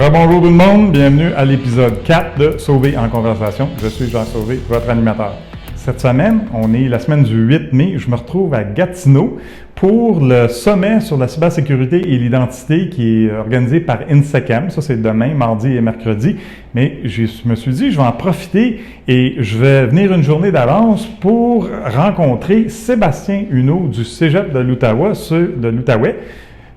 Rebonjour tout le monde, bienvenue à l'épisode 4 de Sauvé en conversation. Je suis Jean Sauvé, votre animateur. Cette semaine, on est la semaine du 8 mai, je me retrouve à Gatineau pour le sommet sur la cybersécurité et l'identité qui est organisé par INSECAM. Ça, c'est demain, mardi et mercredi. Mais je me suis dit, je vais en profiter et je vais venir une journée d'avance pour rencontrer Sébastien Huneau du Cégep de l'Outaouais.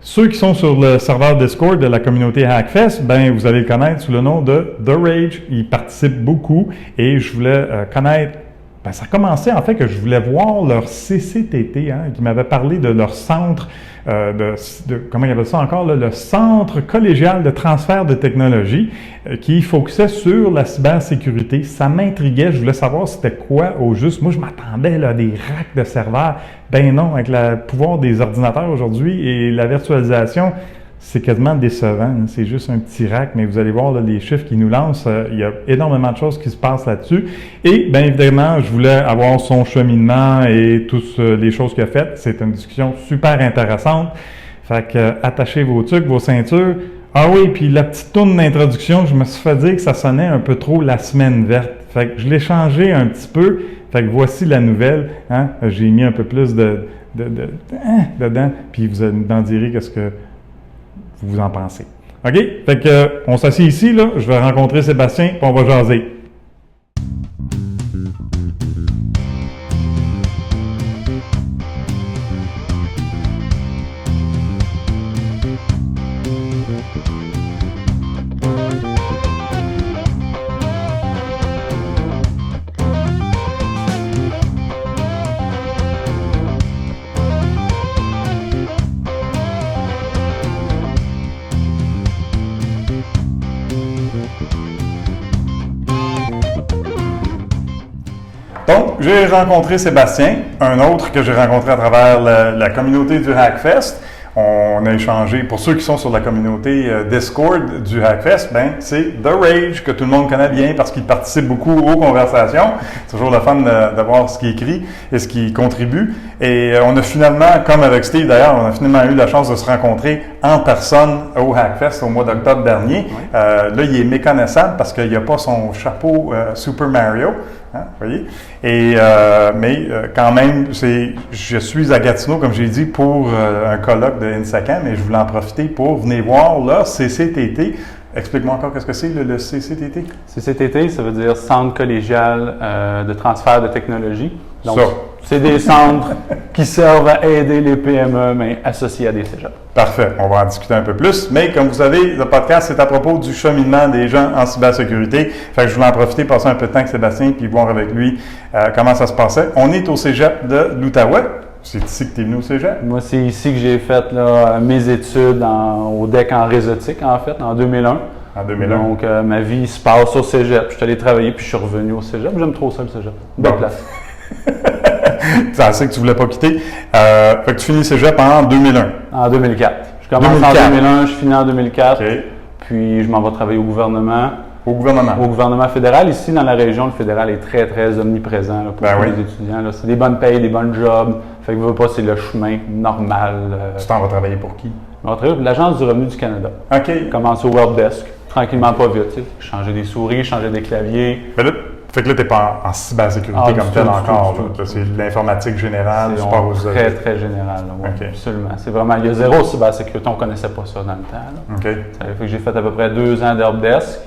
Ceux qui sont sur le serveur Discord de la communauté Hackfest, ben vous allez le connaître sous le nom de The Rage. Ils participent beaucoup et je voulais connaître. Ben, ça a commencé en fait que je voulais voir leur CCTT, qui m'avait parlé de leur centre, comment il appelle ça encore, là, le Centre collégial de transfert de technologie, qui focusait sur la cybersécurité. Ça m'intriguait, je voulais savoir c'était quoi au juste. Moi, je m'attendais à des racks de serveurs. Ben non, avec le pouvoir des ordinateurs aujourd'hui et la virtualisation, c'est quasiment décevant. C'est juste un petit rack, mais vous allez voir là, les chiffres qu'ils nous lancent. Il y a énormément de choses qui se passent là-dessus. Et bien évidemment, je voulais avoir son cheminement et toutes les choses qu'il a faites. C'est une discussion super intéressante. Fait que attachez vos trucs, vos ceintures. Ah oui, puis la petite tourne d'introduction, je me suis fait dire que ça sonnait un peu trop la semaine verte. Fait que je l'ai changé un petit peu. Fait que voici la nouvelle. J'ai mis un peu plus dedans. Puis vous en direz qu'est-ce que vous en pensez. OK? Fait que, on s'assied ici, là. Je vais rencontrer Sébastien, puis on va jaser. Donc, j'ai rencontré Sébastien, un autre que j'ai rencontré à travers la communauté du Hackfest. On a échangé, pour ceux qui sont sur la communauté Discord du Hackfest, ben c'est The Rage, que tout le monde connaît bien parce qu'il participe beaucoup aux conversations. C'est toujours le fun de voir ce qu'il écrit et ce qu'il contribue. Et on a finalement, comme avec Steve d'ailleurs, on a finalement eu la chance de se rencontrer en personne au Hackfest au mois d'octobre dernier. Oui. Là, il est méconnaissable parce qu'il n'a pas son chapeau Super Mario. Vous voyez? Et, mais quand même, je suis à Gatineau, comme j'ai dit, pour un colloque de INSECAM et je voulais en profiter pour venir voir là, CCTT. Explique-moi encore qu'est-ce que c'est le CCTT? CCTT, ça veut dire Centre collégial de transfert de technologie. Donc, c'est des centres qui servent à aider les PME, mais associés à des cégeps. Parfait. On va en discuter un peu plus. Mais comme vous savez, le podcast, c'est à propos du cheminement des gens en cybersécurité. Fait que je voulais en profiter, passer un peu de temps avec Sébastien, puis voir avec lui comment ça se passait. On est au Cégep de l'Outaouais. C'est ici que tu es venu au Cégep? Moi, c'est ici que j'ai fait là, mes études au DEC en réseautique, en fait, en 2001. En 2001. Donc, ma vie se passe au Cégep. Je suis allé travailler, puis je suis revenu au Cégep. J'aime trop ça, le Cégep. Belle place. C'est assez que tu ne voulais pas quitter. Fait que tu finis le Cégep en 2001. En 2004. Je commence en 2001, je finis en 2004. Okay. Puis, je m'en vais travailler au gouvernement. Au gouvernement? Au gouvernement fédéral. Ici, dans la région, le fédéral est très, très omniprésent là, pour tous les étudiants. Là. C'est des bonnes payes, des bons jobs. Fait que, veux pas, c'est le chemin normal. Tu t'en vas travailler pour qui? Je vais travailler pour l'Agence du revenu du Canada. OK. Commencer au World Desk. Tranquillement, pas vite. Changer des souris, changer des claviers. Mais là, fait que là, tu n'es pas en cybersécurité comme tel encore. C'est l'informatique générale, tu pars aux très, très général. Oui, okay. Absolument. C'est vraiment, il y a zéro cybersécurité, on ne connaissait pas ça dans le temps. Là. Okay. Ça fait que j'ai fait à peu près 2 ans d'helpdesk,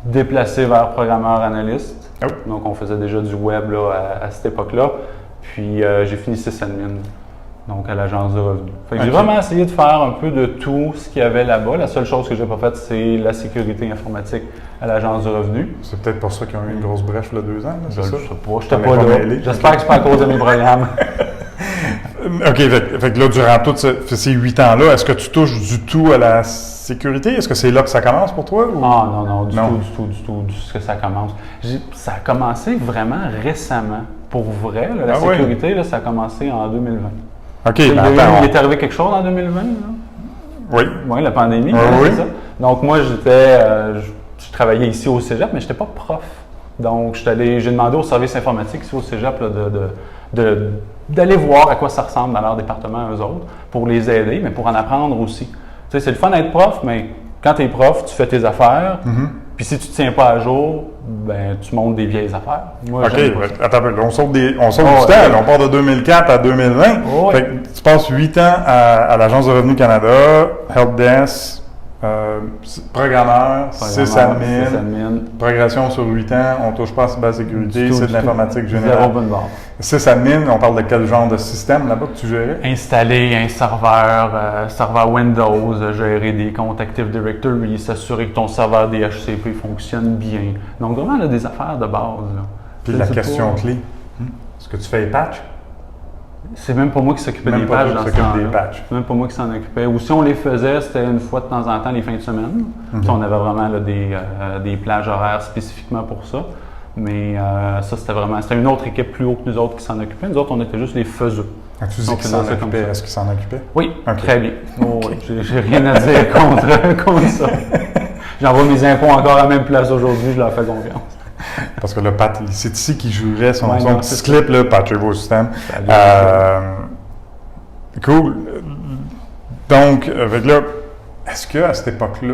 déplacé vers programmeur analyste. Oh. Donc, on faisait déjà du web là, à cette époque-là. Puis, j'ai fini sysadmin. Donc, à l'Agence du revenu. Fait que j'ai vraiment essayé de faire un peu de tout ce qu'il y avait là-bas. La seule chose que je n'ai pas faite, c'est la sécurité informatique à l'Agence du revenu. C'est peut-être pour ça qu'ils ont eu une grosse brèche il y a 2 ans, là, c'est ça? Je ne sais pas, je n'étais pas là. J'espère que ce n'est pas à cause de mes programmes. OK, fait que là, durant tous ces 8 ans-là, est-ce que tu touches du tout à la sécurité? Est-ce que c'est là que ça commence pour toi? Ou? Ah non, du tout, que ça commence. Ça a commencé vraiment récemment. Pour vrai, là, la sécurité, là, ça a commencé en 2020. OK. Il est arrivé quelque chose en 2020? Là? Oui. Oui, la pandémie. Oui. Ça. Donc, moi, je travaillais ici au Cégep, mais je n'étais pas prof. Donc, j'ai demandé au service informatique ici au Cégep là, d'aller voir à quoi ça ressemble dans leur département, eux autres, pour les aider, mais pour en apprendre aussi. Tu sais, c'est le fun d'être prof, mais quand tu es prof, tu fais tes affaires, puis si tu ne te tiens pas à jour, ben tu montes des vieilles affaires. Moi, OK, attends un peu. On sauve du temps. Là, on part de 2004 à 2020. Fait que tu passes 8 ans à l'Agence de Revenu Canada, Helpdesk, programmeur, sysadmin, progression sur 8 ans, on ne touche pas à la cybersécurité, c'est de l'informatique générale. Sysadmin, on parle de quel genre de système là-bas que tu gérais? Installer un serveur Windows, gérer des comptes Active Directory, s'assurer que ton serveur DHCP fonctionne bien. Donc vraiment là, des affaires de base. Là. Puis la question clé, est-ce que tu fais les patchs? C'est même pas moi qui s'occupais des patchs dans ce temps-là. C'est même pas moi qui s'en occupait. Ou si on les faisait, c'était une fois de temps en temps les fins de semaine. Puis on avait vraiment là, des plages horaires spécifiquement pour ça. Mais ça, c'était une autre équipe plus haut que nous autres qui s'en occupait. Nous autres, on était juste les faiseux. Ah, tu dis qu'ils s'en occupaient. Est-ce qu'ils s'en occupaient? Oui, très bien. Oh, oui. J'ai rien à dire contre ça. J'envoie mes impôts encore à la même place aujourd'hui, je leur fais confiance. Parce que le Pat, c'est ici qu'il jouerait son petit clip, là, patchez vos systèmes. Cool. Donc, avec là, est-ce qu'à cette époque-là,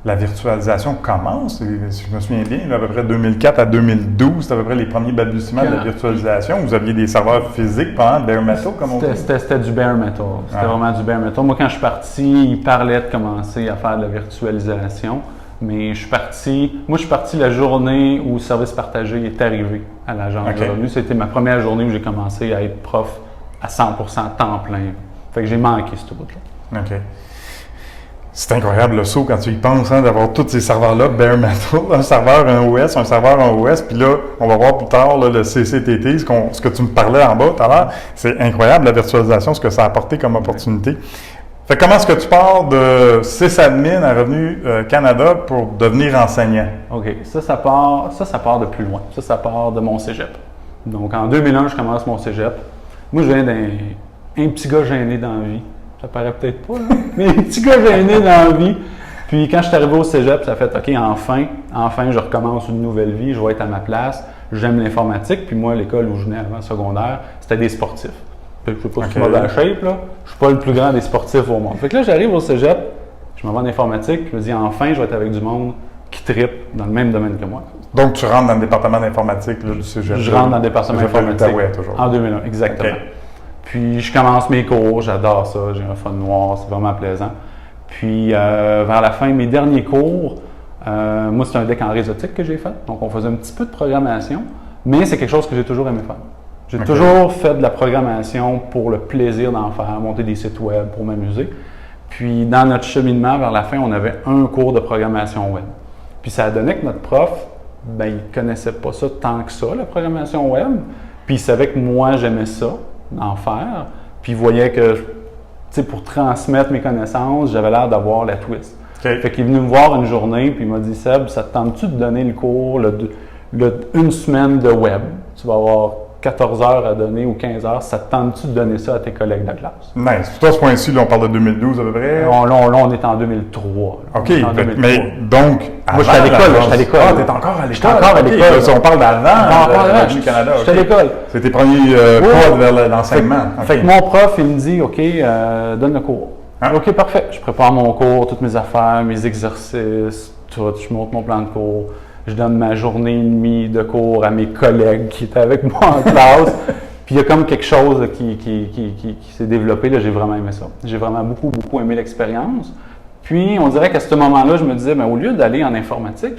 la virtualisation commence? Si je me souviens bien, là, à peu près 2004 à 2012, c'était à peu près les premiers balbutiements de la virtualisation. Vous aviez des serveurs physiques pendant bare metal, comme on dit? C'était du bare metal. C'était vraiment du bare metal. Moi, quand je suis parti, ils parlaient de commencer à faire de la virtualisation. Mais je suis parti la journée où le service partagé est arrivé à l'Agence de Revenu. C'était ma première journée où j'ai commencé à être prof à 100% temps plein. Fait que j'ai manqué ce bout-là. OK. C'est incroyable le saut quand tu y penses, d'avoir tous ces serveurs-là, bare metal, un serveur, un OS, un serveur, un OS, puis là, on va voir plus tard là, le CCTT, ce que tu me parlais en bas tout à l'heure. C'est incroyable la virtualisation, ce que ça a apporté comme opportunité. Fait comment est-ce que tu pars de sysadmin à Revenu Canada pour devenir enseignant? OK. Ça part de plus loin. Ça part de mon cégep. Donc, en 2001, je commence mon cégep. Moi, je viens d'un petit gars gêné dans la vie. Ça paraît peut-être pas, là, mais un petit gars gêné dans la vie. Puis, quand je suis arrivé au cégep, ça a fait OK, enfin, je recommence une nouvelle vie. Je vais être à ma place. J'aime l'informatique. Puis moi, l'école où je venais avant secondaire, c'était des sportifs. Je ne sais pas si je suis mauvais à shape, là. Je suis pas le plus grand des sportifs au monde. Fait que là, j'arrive au cégep, je m'en vais en informatique, puis je me dis enfin, je vais être avec du monde qui trippe dans le même domaine que moi. Donc, tu rentres dans le département d'informatique du cégep? Je rentre dans le département d'informatique en 2001, exactement. Okay. Puis, je commence mes cours, j'adore ça, j'ai un fun noir, c'est vraiment plaisant. Puis, vers la fin, mes derniers cours, moi, c'est un deck en réseautique que j'ai fait, donc on faisait un petit peu de programmation, mais c'est quelque chose que j'ai toujours aimé faire. J'ai toujours fait de la programmation pour le plaisir d'en faire, monter des sites web pour m'amuser. Puis, dans notre cheminement, vers la fin, on avait un cours de programmation web. Puis, ça a donné que notre prof, il ne connaissait pas ça tant que ça, la programmation web. Puis, il savait que moi, j'aimais ça, d'en faire. Puis, il voyait que, pour transmettre mes connaissances, j'avais l'air d'avoir la twist. Okay. Fait qu'il est venu me voir une journée, puis il m'a dit « Seb, ça te tente-tu de donner le cours une semaine de web? Tu vas avoir 14 heures à donner ou 15 heures, ça te tente-tu de donner ça à tes collègues de la classe? » Nice. Toi, à ce point-ci, là, on parle de 2012 à peu près? Là, on est en 2003. Là. OK. Mais donc, moi, j'étais à l'école. Ah, t'es encore à l'école? J'étais encore à l'école. On parle d'avant. Canada. J'étais à l'école. C'est tes premiers pas vers l'enseignement. Fait que mon prof, il me dit, OK, donne le cours. OK, parfait. Je prépare mon cours, toutes mes affaires, mes exercices, tout. Je monte mon plan de cours. Je donne ma journée et demie de cours à mes collègues qui étaient avec moi en classe. Puis il y a comme quelque chose qui s'est développé. Là, j'ai vraiment aimé ça. J'ai vraiment beaucoup aimé l'expérience. Puis on dirait qu'à ce moment-là, je me disais, au lieu d'aller en informatique,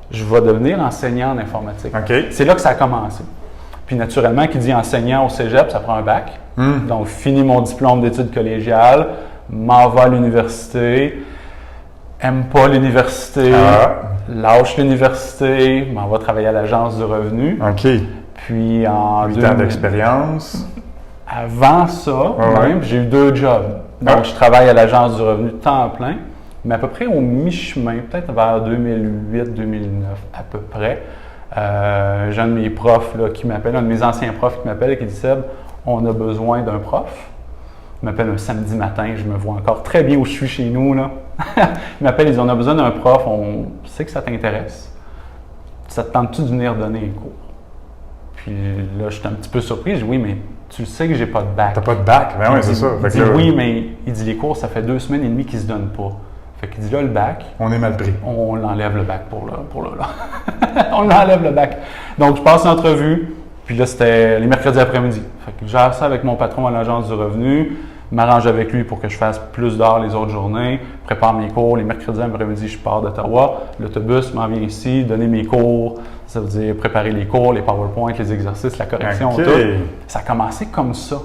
je vais devenir enseignant en informatique. Okay. C'est là que ça a commencé. Puis naturellement, qui dit enseignant au cégep, ça prend un bac. Donc, fini mon diplôme d'études collégiales, m'en vais à l'université, aime pas l'université, lâche l'université, m'en va travailler à l'Agence du Revenu. OK. Puis en 8 ans d'expérience. Avant ça, j'ai eu 2 jobs. Donc, je travaille à l'Agence du Revenu temps plein, mais à peu près au mi-chemin, peut-être vers 2008-2009 à peu près. J'ai un de mes profs là, qui m'appelle, un de mes anciens profs qui m'appelle et qui dit « Seb, on a besoin d'un prof. » Il m'appelle un samedi matin, je me vois encore très bien où je suis chez nous. Là. Il m'appelle, il dit « On a besoin d'un prof, on sait que ça t'intéresse. Ça te tente-tu de venir donner un cours? » Puis là, j'étais un petit peu surpris. Je dis « Oui, mais tu le sais que j'ai pas de bac. » T'as pas de bac? Ben oui, c'est ça. Il dit « Oui, mais il dit, les cours, ça fait 2 semaines et demie qu'ils se donnent pas. Fait qu'il dit là, le bac. On est mal pris. On l'enlève le bac pour là. On l'enlève le bac. Donc, je passe l'entrevue, puis là, c'était les mercredis après-midi. Fait que je gère ça avec mon patron à l'Agence du revenu, m'arrange avec lui pour que je fasse plus d'heures les autres journées, prépare mes cours. Les mercredis après-midi, je pars d'Ottawa. L'autobus m'en vient ici, donner mes cours. Ça veut dire préparer les cours, les PowerPoint, les exercices, la correction, tout. Ça a commencé comme ça.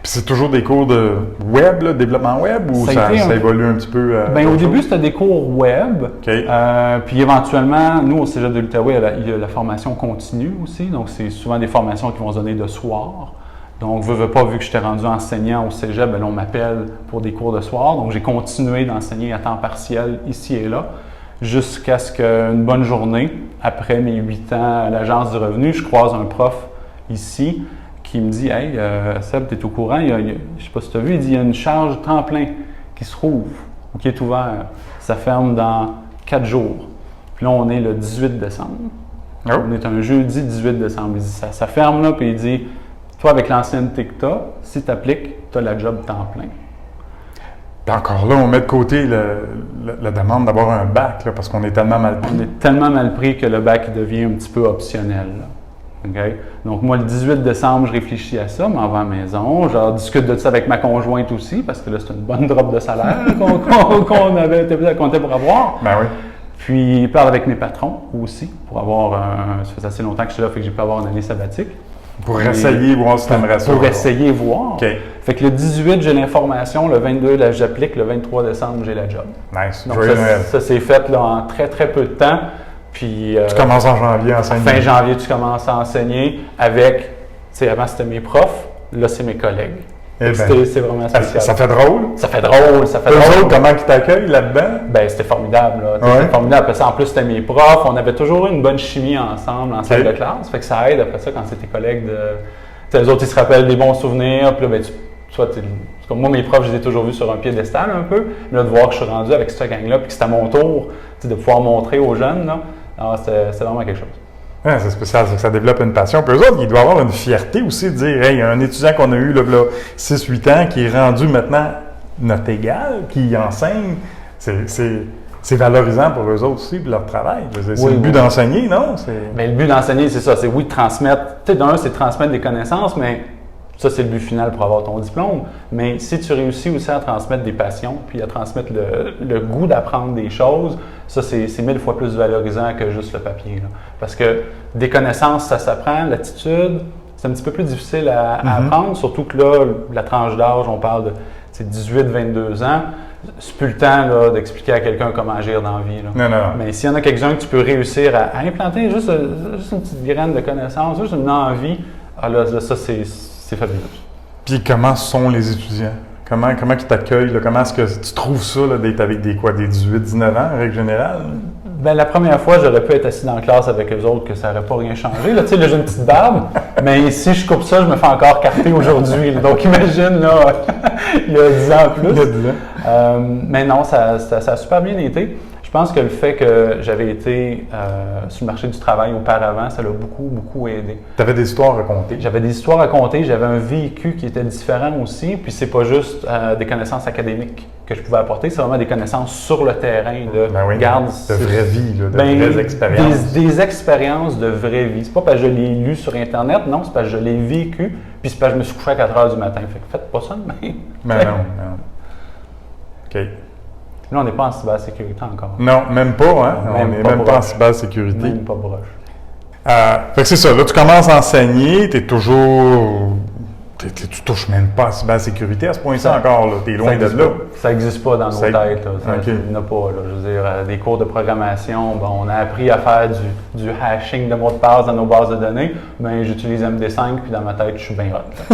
Puis c'est toujours des cours de web, là, développement web, ou ça évolue un petit peu? Au début, c'était des cours web. Puis éventuellement, nous, au Cégep de l'Outaouais, il y a la formation continue aussi. Donc, c'est souvent des formations qui vont se donner de soir. Donc, veux pas, vu que j'étais rendu enseignant au Cégep, on m'appelle pour des cours de soir. Donc, j'ai continué d'enseigner à temps partiel ici et là, jusqu'à ce qu'une bonne journée, après mes 8 ans à l'Agence du revenu, je croise un prof ici qui me dit « Hey, Seb, tu es au courant, je ne sais pas si tu as vu, il dit « Il y a une charge temps plein qui se rouvre ou qui est ouvert. Ça ferme dans 4 jours. » Puis là, on est le 18 décembre. Oh. On est un jeudi 18 décembre. Il dit « Ça ferme là, puis il dit « Toi, avec l'ancienneté que tu as, si tu appliques, tu as la job temps plein. » Puis encore là, on met de côté la demande d'avoir un bac, là, parce qu'on est tellement mal pris. On est tellement mal pris que le bac devient un petit peu optionnel. Là. Okay? Donc, moi, le 18 décembre, je réfléchis à ça, m'en vais à la maison. Je discute de ça avec ma conjointe aussi, parce que là, c'est une bonne drop de salaire qu'on était pour avoir. Ben oui. Puis, je parle avec mes patrons aussi, pour avoir ça fait assez longtemps que je suis là, fait que j'ai pu avoir une année sabbatique. Pour essayer, voir si tu aimerais ça. Pour essayer, voir. Okay. Fait que le 18, j'ai l'information. Le 22, là, j'applique. Le 23 décembre, j'ai la job. Nice. Donc, ça s'est fait là, en très, très peu de temps. Puis, tu commences en janvier à enseigner. Fin janvier, tu commences à enseigner avec, tu sais, avant c'était mes profs, là c'est mes collègues. C'est vraiment spécial. Ça fait drôle. Ça fait drôle. Comment ils t'accueillent là-dedans? Ben c'était formidable. Là. Ouais. C'était formidable. Après ça, en plus, c'était mes profs. On avait toujours eu une bonne chimie ensemble en salle de classe. Fait que ça aide après ça quand c'est tes collègues de. Tu sais, les autres, ils se rappellent des bons souvenirs. Puis là, ben, comme moi, mes profs, je les ai toujours vus sur un piédestal un peu. Mais là, de voir que je suis rendu avec cette gang-là, puis que c'est à mon tour de pouvoir montrer aux jeunes, là. Alors, c'est vraiment quelque chose. Ouais, c'est spécial, c'est que ça développe une passion. Puis eux autres, ils doivent avoir une fierté aussi de dire, hey, il y a un étudiant qu'on a eu là, 6-8 ans qui est rendu maintenant notre égal, qui enseigne. C'est valorisant pour eux autres aussi, pour leur travail. C'est le but d'enseigner, non? Mais le but d'enseigner, c'est ça. C'est oui, de transmettre. Tu sais, d'un, c'est de transmettre des connaissances, mais ça, c'est le but final pour avoir ton diplôme. Mais si tu réussis aussi à transmettre des passions, puis à transmettre le goût d'apprendre des choses, ça, c'est 1000 fois plus valorisant que juste le papier. Là. Parce que des connaissances, ça s'apprend. L'attitude, c'est un petit peu plus difficile à apprendre, surtout que là, la tranche d'âge, on parle de 18-22 ans. C'est plus le temps là, d'expliquer à quelqu'un comment agir dans la vie. Là. Non. Mais s'il y en a quelqu'un que tu peux réussir à implanter juste une petite graine de connaissance, juste une envie, ça, c'est fabuleux. Puis comment sont les étudiants? Comment ils t'accueillent? Là? Comment est-ce que tu trouves ça là, d'être avec des 18-19 ans, en règle générale? Ben, la première fois, j'aurais pu être assis dans la classe avec eux autres, que ça n'aurait pas rien changé. Là, tu sais, j'ai une petite barbe, mais si je coupe ça, je me fais encore carter aujourd'hui. Donc, imagine, là, il y a 10 ans plus. Il y a 10 ans. Mais non, ça a super bien été. Je pense que le fait que j'avais été sur le marché du travail auparavant, ça l'a beaucoup, beaucoup aidé. Tu avais des histoires à raconter? J'avais des histoires à raconter, j'avais un vécu qui était différent aussi, puis c'est pas juste des connaissances académiques que je pouvais apporter, c'est vraiment des connaissanses sur le terrain de vraie vie, là, vraies expériences. Des expériences de vraie vie. C'est pas parce que je l'ai lu sur Internet, non, c'est parce que je l'ai vécu, puis c'est parce que je me suis couché à 4 heures du matin. Fait que faites pas ça de même. Mais non. OK. Là, on n'est pas en cybersécurité encore. Non, même pas, hein? On n'est même pas en cybersécurité. Même pas broche. Fait que c'est ça. Là, tu commences à enseigner, tu touches même pas à la cybersécurité à ce point-ci encore. Tu es loin de là. Ça n'existe pas dans nos têtes. Là. Il n'y en a pas. Là. Je veux dire, des cours de programmation, on a appris à faire du hashing de mots de passe dans nos bases de données, mais j'utilise MD5, puis dans ma tête, je suis bien hot.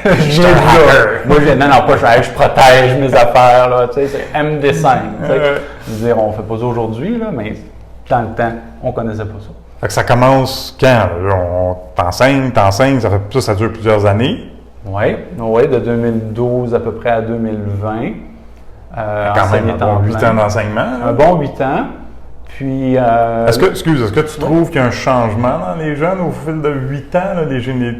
Je viens de là. Moi, je protège mes affaires. Là, c'est MD5. Je veux dire, on ne fait pas ça aujourd'hui, là, mais dans le temps, on ne connaissait pas ça. Fait que ça commence quand? On t'enseigne, ça dure plusieurs années. Oui, de 2012 à peu près à 2020. Quand même un bon 8 ans d'enseignement. Un bon 8 ans. Puis, est-ce que tu trouves qu'il y a un changement dans les jeunes au fil de 8 ans? Là,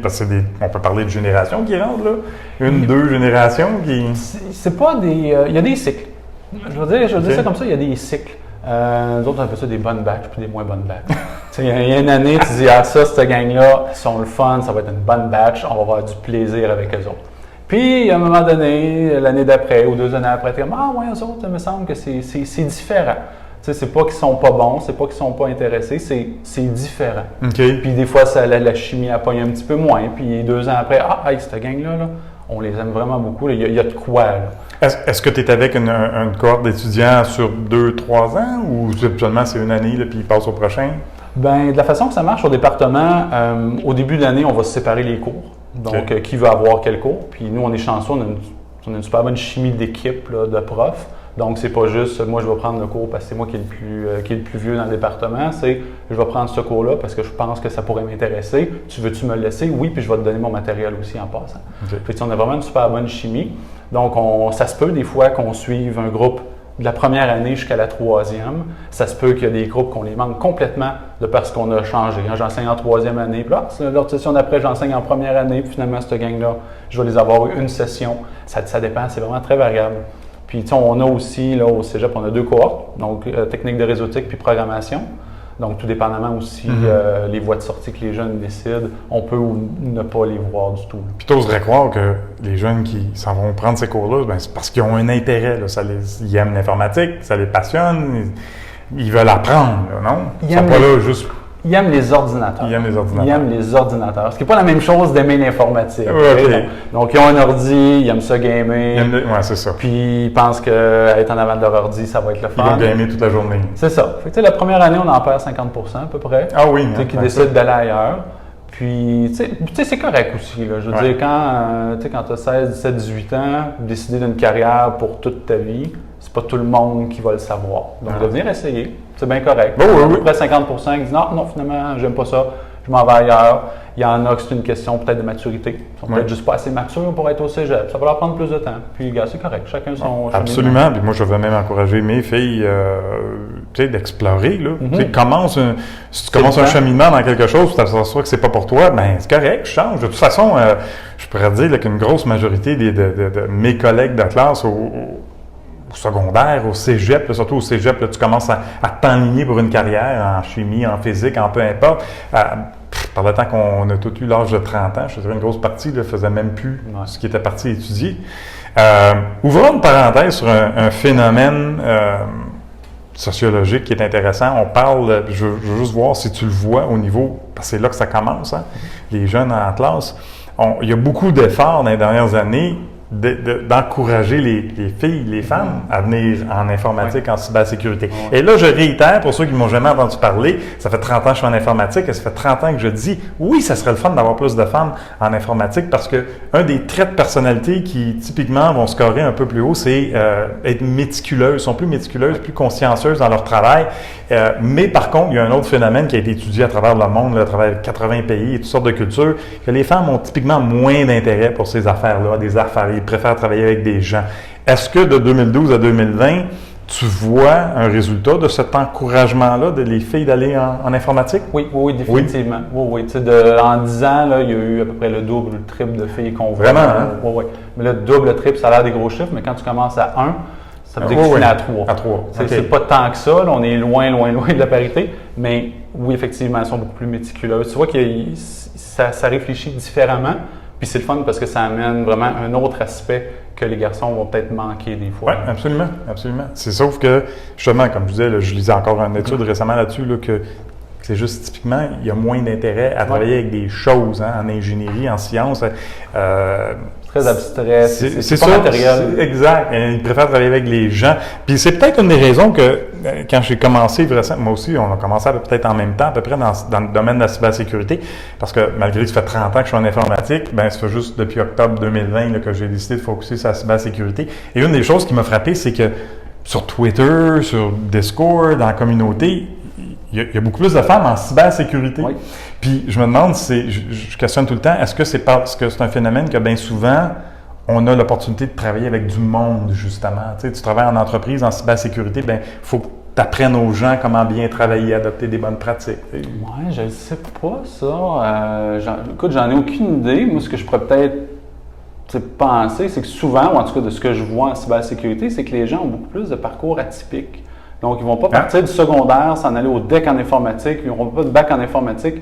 parce que on peut parler de générations qui rentrent, là. 2 générations qui... C'est pas des... Il y a des cycles. Je veux dire ça comme ça, il y a des cycles. Nous autres, on appelle ça des bonnes batches puis des moins bonnes batches. Il y a une année, tu dis, cette gang-là, ils sont le fun, ça va être une bonne batch, on va avoir du plaisir avec eux autres. Puis, à un moment donné, l'année d'après ou 2 années après, tu es comme, eux autres, il me semble que c'est différent. C'est pas qu'ils sont pas bons, c'est pas qu'ils sont pas intéressés, c'est différent. Okay. Puis des fois, la chimie a pogné un petit peu moins. Puis 2 ans après, cette gang-là, on les aime vraiment beaucoup. Il y a de quoi. Là. Est-ce que tu es avec une cohorte d'étudiants sur 2-3 ans ou habituellement c'est une année là, puis ils passent au prochain? Bien, de la façon que ça marche au département, au début de l'année, on va se séparer les cours. Donc, qui veut avoir quel cours? Puis nous, on est chanceux, on a une super bonne chimie d'équipe là, de profs. Donc, c'est pas juste moi, je vais prendre le cours parce que c'est moi qui est le plus vieux dans le département. C'est je vais prendre ce cours-là parce que je pense que ça pourrait m'intéresser. Tu veux-tu me le laisser? Oui, puis je vais te donner mon matériel aussi en passant. Fait que, on a vraiment une super bonne chimie. Donc, ça se peut des fois qu'on suive un groupe de la première année jusqu'à la 3e. Ça se peut qu'il y a des groupes qu'on les manque complètement de parce qu'on a changé. J'enseigne en 3e année, puis l'autre session d'après, j'enseigne en première année, puis finalement, cette gang-là, je vais les avoir une session. Ça dépend, c'est vraiment très variable. Puis, on a aussi, là, au cégep, on a 2 cohortes, donc technique de réseautique puis programmation. Donc, tout dépendamment aussi, les voies de sortie que les jeunes décident, on peut ou ne pas les voir du tout. Là. Puis, tu oserais croire que les jeunes qui s'en vont prendre ces cours-là, c'est parce qu'ils ont un intérêt. Là, ils aiment l'informatique, ça les passionne, ils veulent apprendre, là, non? Ils sont pas là juste... Ils aiment les ordinateurs. Ils aiment les ordinateurs. Ils aiment les ordinateurs. Ce qui n'est pas la même chose d'aimer l'informatique. Okay. Donc, ils ont un ordi, ils aiment ça gamer. Oui, c'est ça. Puis, ils pensent qu'être en avant de leur ordi, ça va être le fun. Ils vont gamer toute la journée. C'est ça. Fait que, la première année, on en perd 50% à peu près. Ah oui. Qui décident d'aller ailleurs. Puis, tu sais, c'est correct aussi. Là. Je veux dire, quand tu as 16, 17, 18 ans, décider d'une carrière pour toute ta vie, c'est pas tout le monde qui va le savoir. Donc, de venir essayer, c'est bien correct. Oui. À peu près 50% qui disent non, finalement, j'aime pas ça, je m'en vais ailleurs. Il y en a que c'est une question peut-être de maturité. Ils sont peut-être juste pas assez matures pour être au cégep. Ça va leur prendre plus de temps. Puis, gars, c'est correct. Chacun son absolument. Puis moi, je vais même encourager mes filles d'explorer. Là. Si tu commences un cheminement dans quelque chose, tu t'aperçois que c'est pas pour toi, bien, c'est correct, je change. De toute façon, je pourrais dire là, qu'une grosse majorité de mes collègues de classe au secondaire, au cégep, là, surtout au cégep, là, tu commences à t'enligner pour une carrière en chimie, en physique, en peu importe. Par le temps qu'on a tous eu l'âge de 30 ans, je te dirais une grosse partie ne faisait même plus ce qui était parti étudier. Ouvrons une parenthèse sur un phénomène sociologique qui est intéressant. On parle, je veux juste voir si tu le vois au niveau, parce que c'est là que ça commence, hein, les jeunes en classe. Il y a beaucoup d'efforts dans les dernières années d'encourager les filles, les femmes à venir en informatique, en cybersécurité. Et là, je réitère, pour ceux qui ne m'ont jamais entendu parler, ça fait 30 ans que je suis en informatique et ça fait 30 ans que je dis, oui, ça serait le fun d'avoir plus de femmes en informatique parce que un des traits de personnalité qui, typiquement, vont scorer un peu plus haut, c'est être méticuleuses, sont plus méticuleuses, plus consciencieuses dans leur travail. Mais par contre, il y a un autre phénomène qui a été étudié à travers le monde, à travers 80 pays et toutes sortes de cultures, que les femmes ont typiquement moins d'intérêt pour ces affaires-là, des affaires. Ils préfèrent travailler avec des gens. Est-ce que de 2012 à 2020, tu vois un résultat de cet encouragement-là de les filles d'aller en informatique? Oui, définitivement. Oui. En 10 ans, là, il y a eu à peu près le double ou le triple de filles qu'on voit. Vraiment, hein? Oui. Mais le double, le triple, ça a l'air des gros chiffres, mais quand tu commences à 1, ça veut dire que tu finis à 3. À 3. C'est pas tant que ça, là, on est loin de la parité, mais oui, effectivement, elles sont beaucoup plus méticuleuses. Tu vois que ça réfléchit différemment. Puis c'est le fun parce que ça amène vraiment un autre aspect que les garçons vont peut-être manquer des fois. Oui, absolument. C'est sauf que, justement, comme je disais, là, je lisais encore une étude récemment là-dessus, là, que c'est juste typiquement, il y a moins d'intérêt à travailler avec des choses, hein, en ingénierie, en sciences. Très abstrait, c'est pas ça, matériel. Exact. Ils préfèrent travailler avec les gens. Puis c'est peut-être une des raisons que, quand j'ai commencé, moi aussi, on a commencé peut-être en même temps, à peu près dans le domaine de la cybersécurité, parce que malgré que ça fait 30 ans que je suis en informatique, ça fait juste depuis octobre 2020 là, que j'ai décidé de focusser sur la cybersécurité. Et une des choses qui m'a frappé, c'est que sur Twitter, sur Discord, dans la communauté, il y a beaucoup plus de femmes en cybersécurité. Oui. Puis je me demande, je questionne tout le temps, est-ce que c'est parce que c'est un phénomène que bien souvent, on a l'opportunité de travailler avec du monde, justement. Tu sais, tu travailles en entreprise, en cybersécurité, il faut que tu apprennes aux gens comment bien travailler, adopter des bonnes pratiques. Oui, je ne sais pas ça. Écoute, j'en ai aucune idée. Moi, ce que je pourrais peut-être penser, c'est que souvent, ou en tout cas de ce que je vois en cybersécurité, c'est que les gens ont beaucoup plus de parcours atypiques. Donc, ils ne vont pas partir du secondaire, s'en aller au DEC en informatique, ils n'auront pas de bac en informatique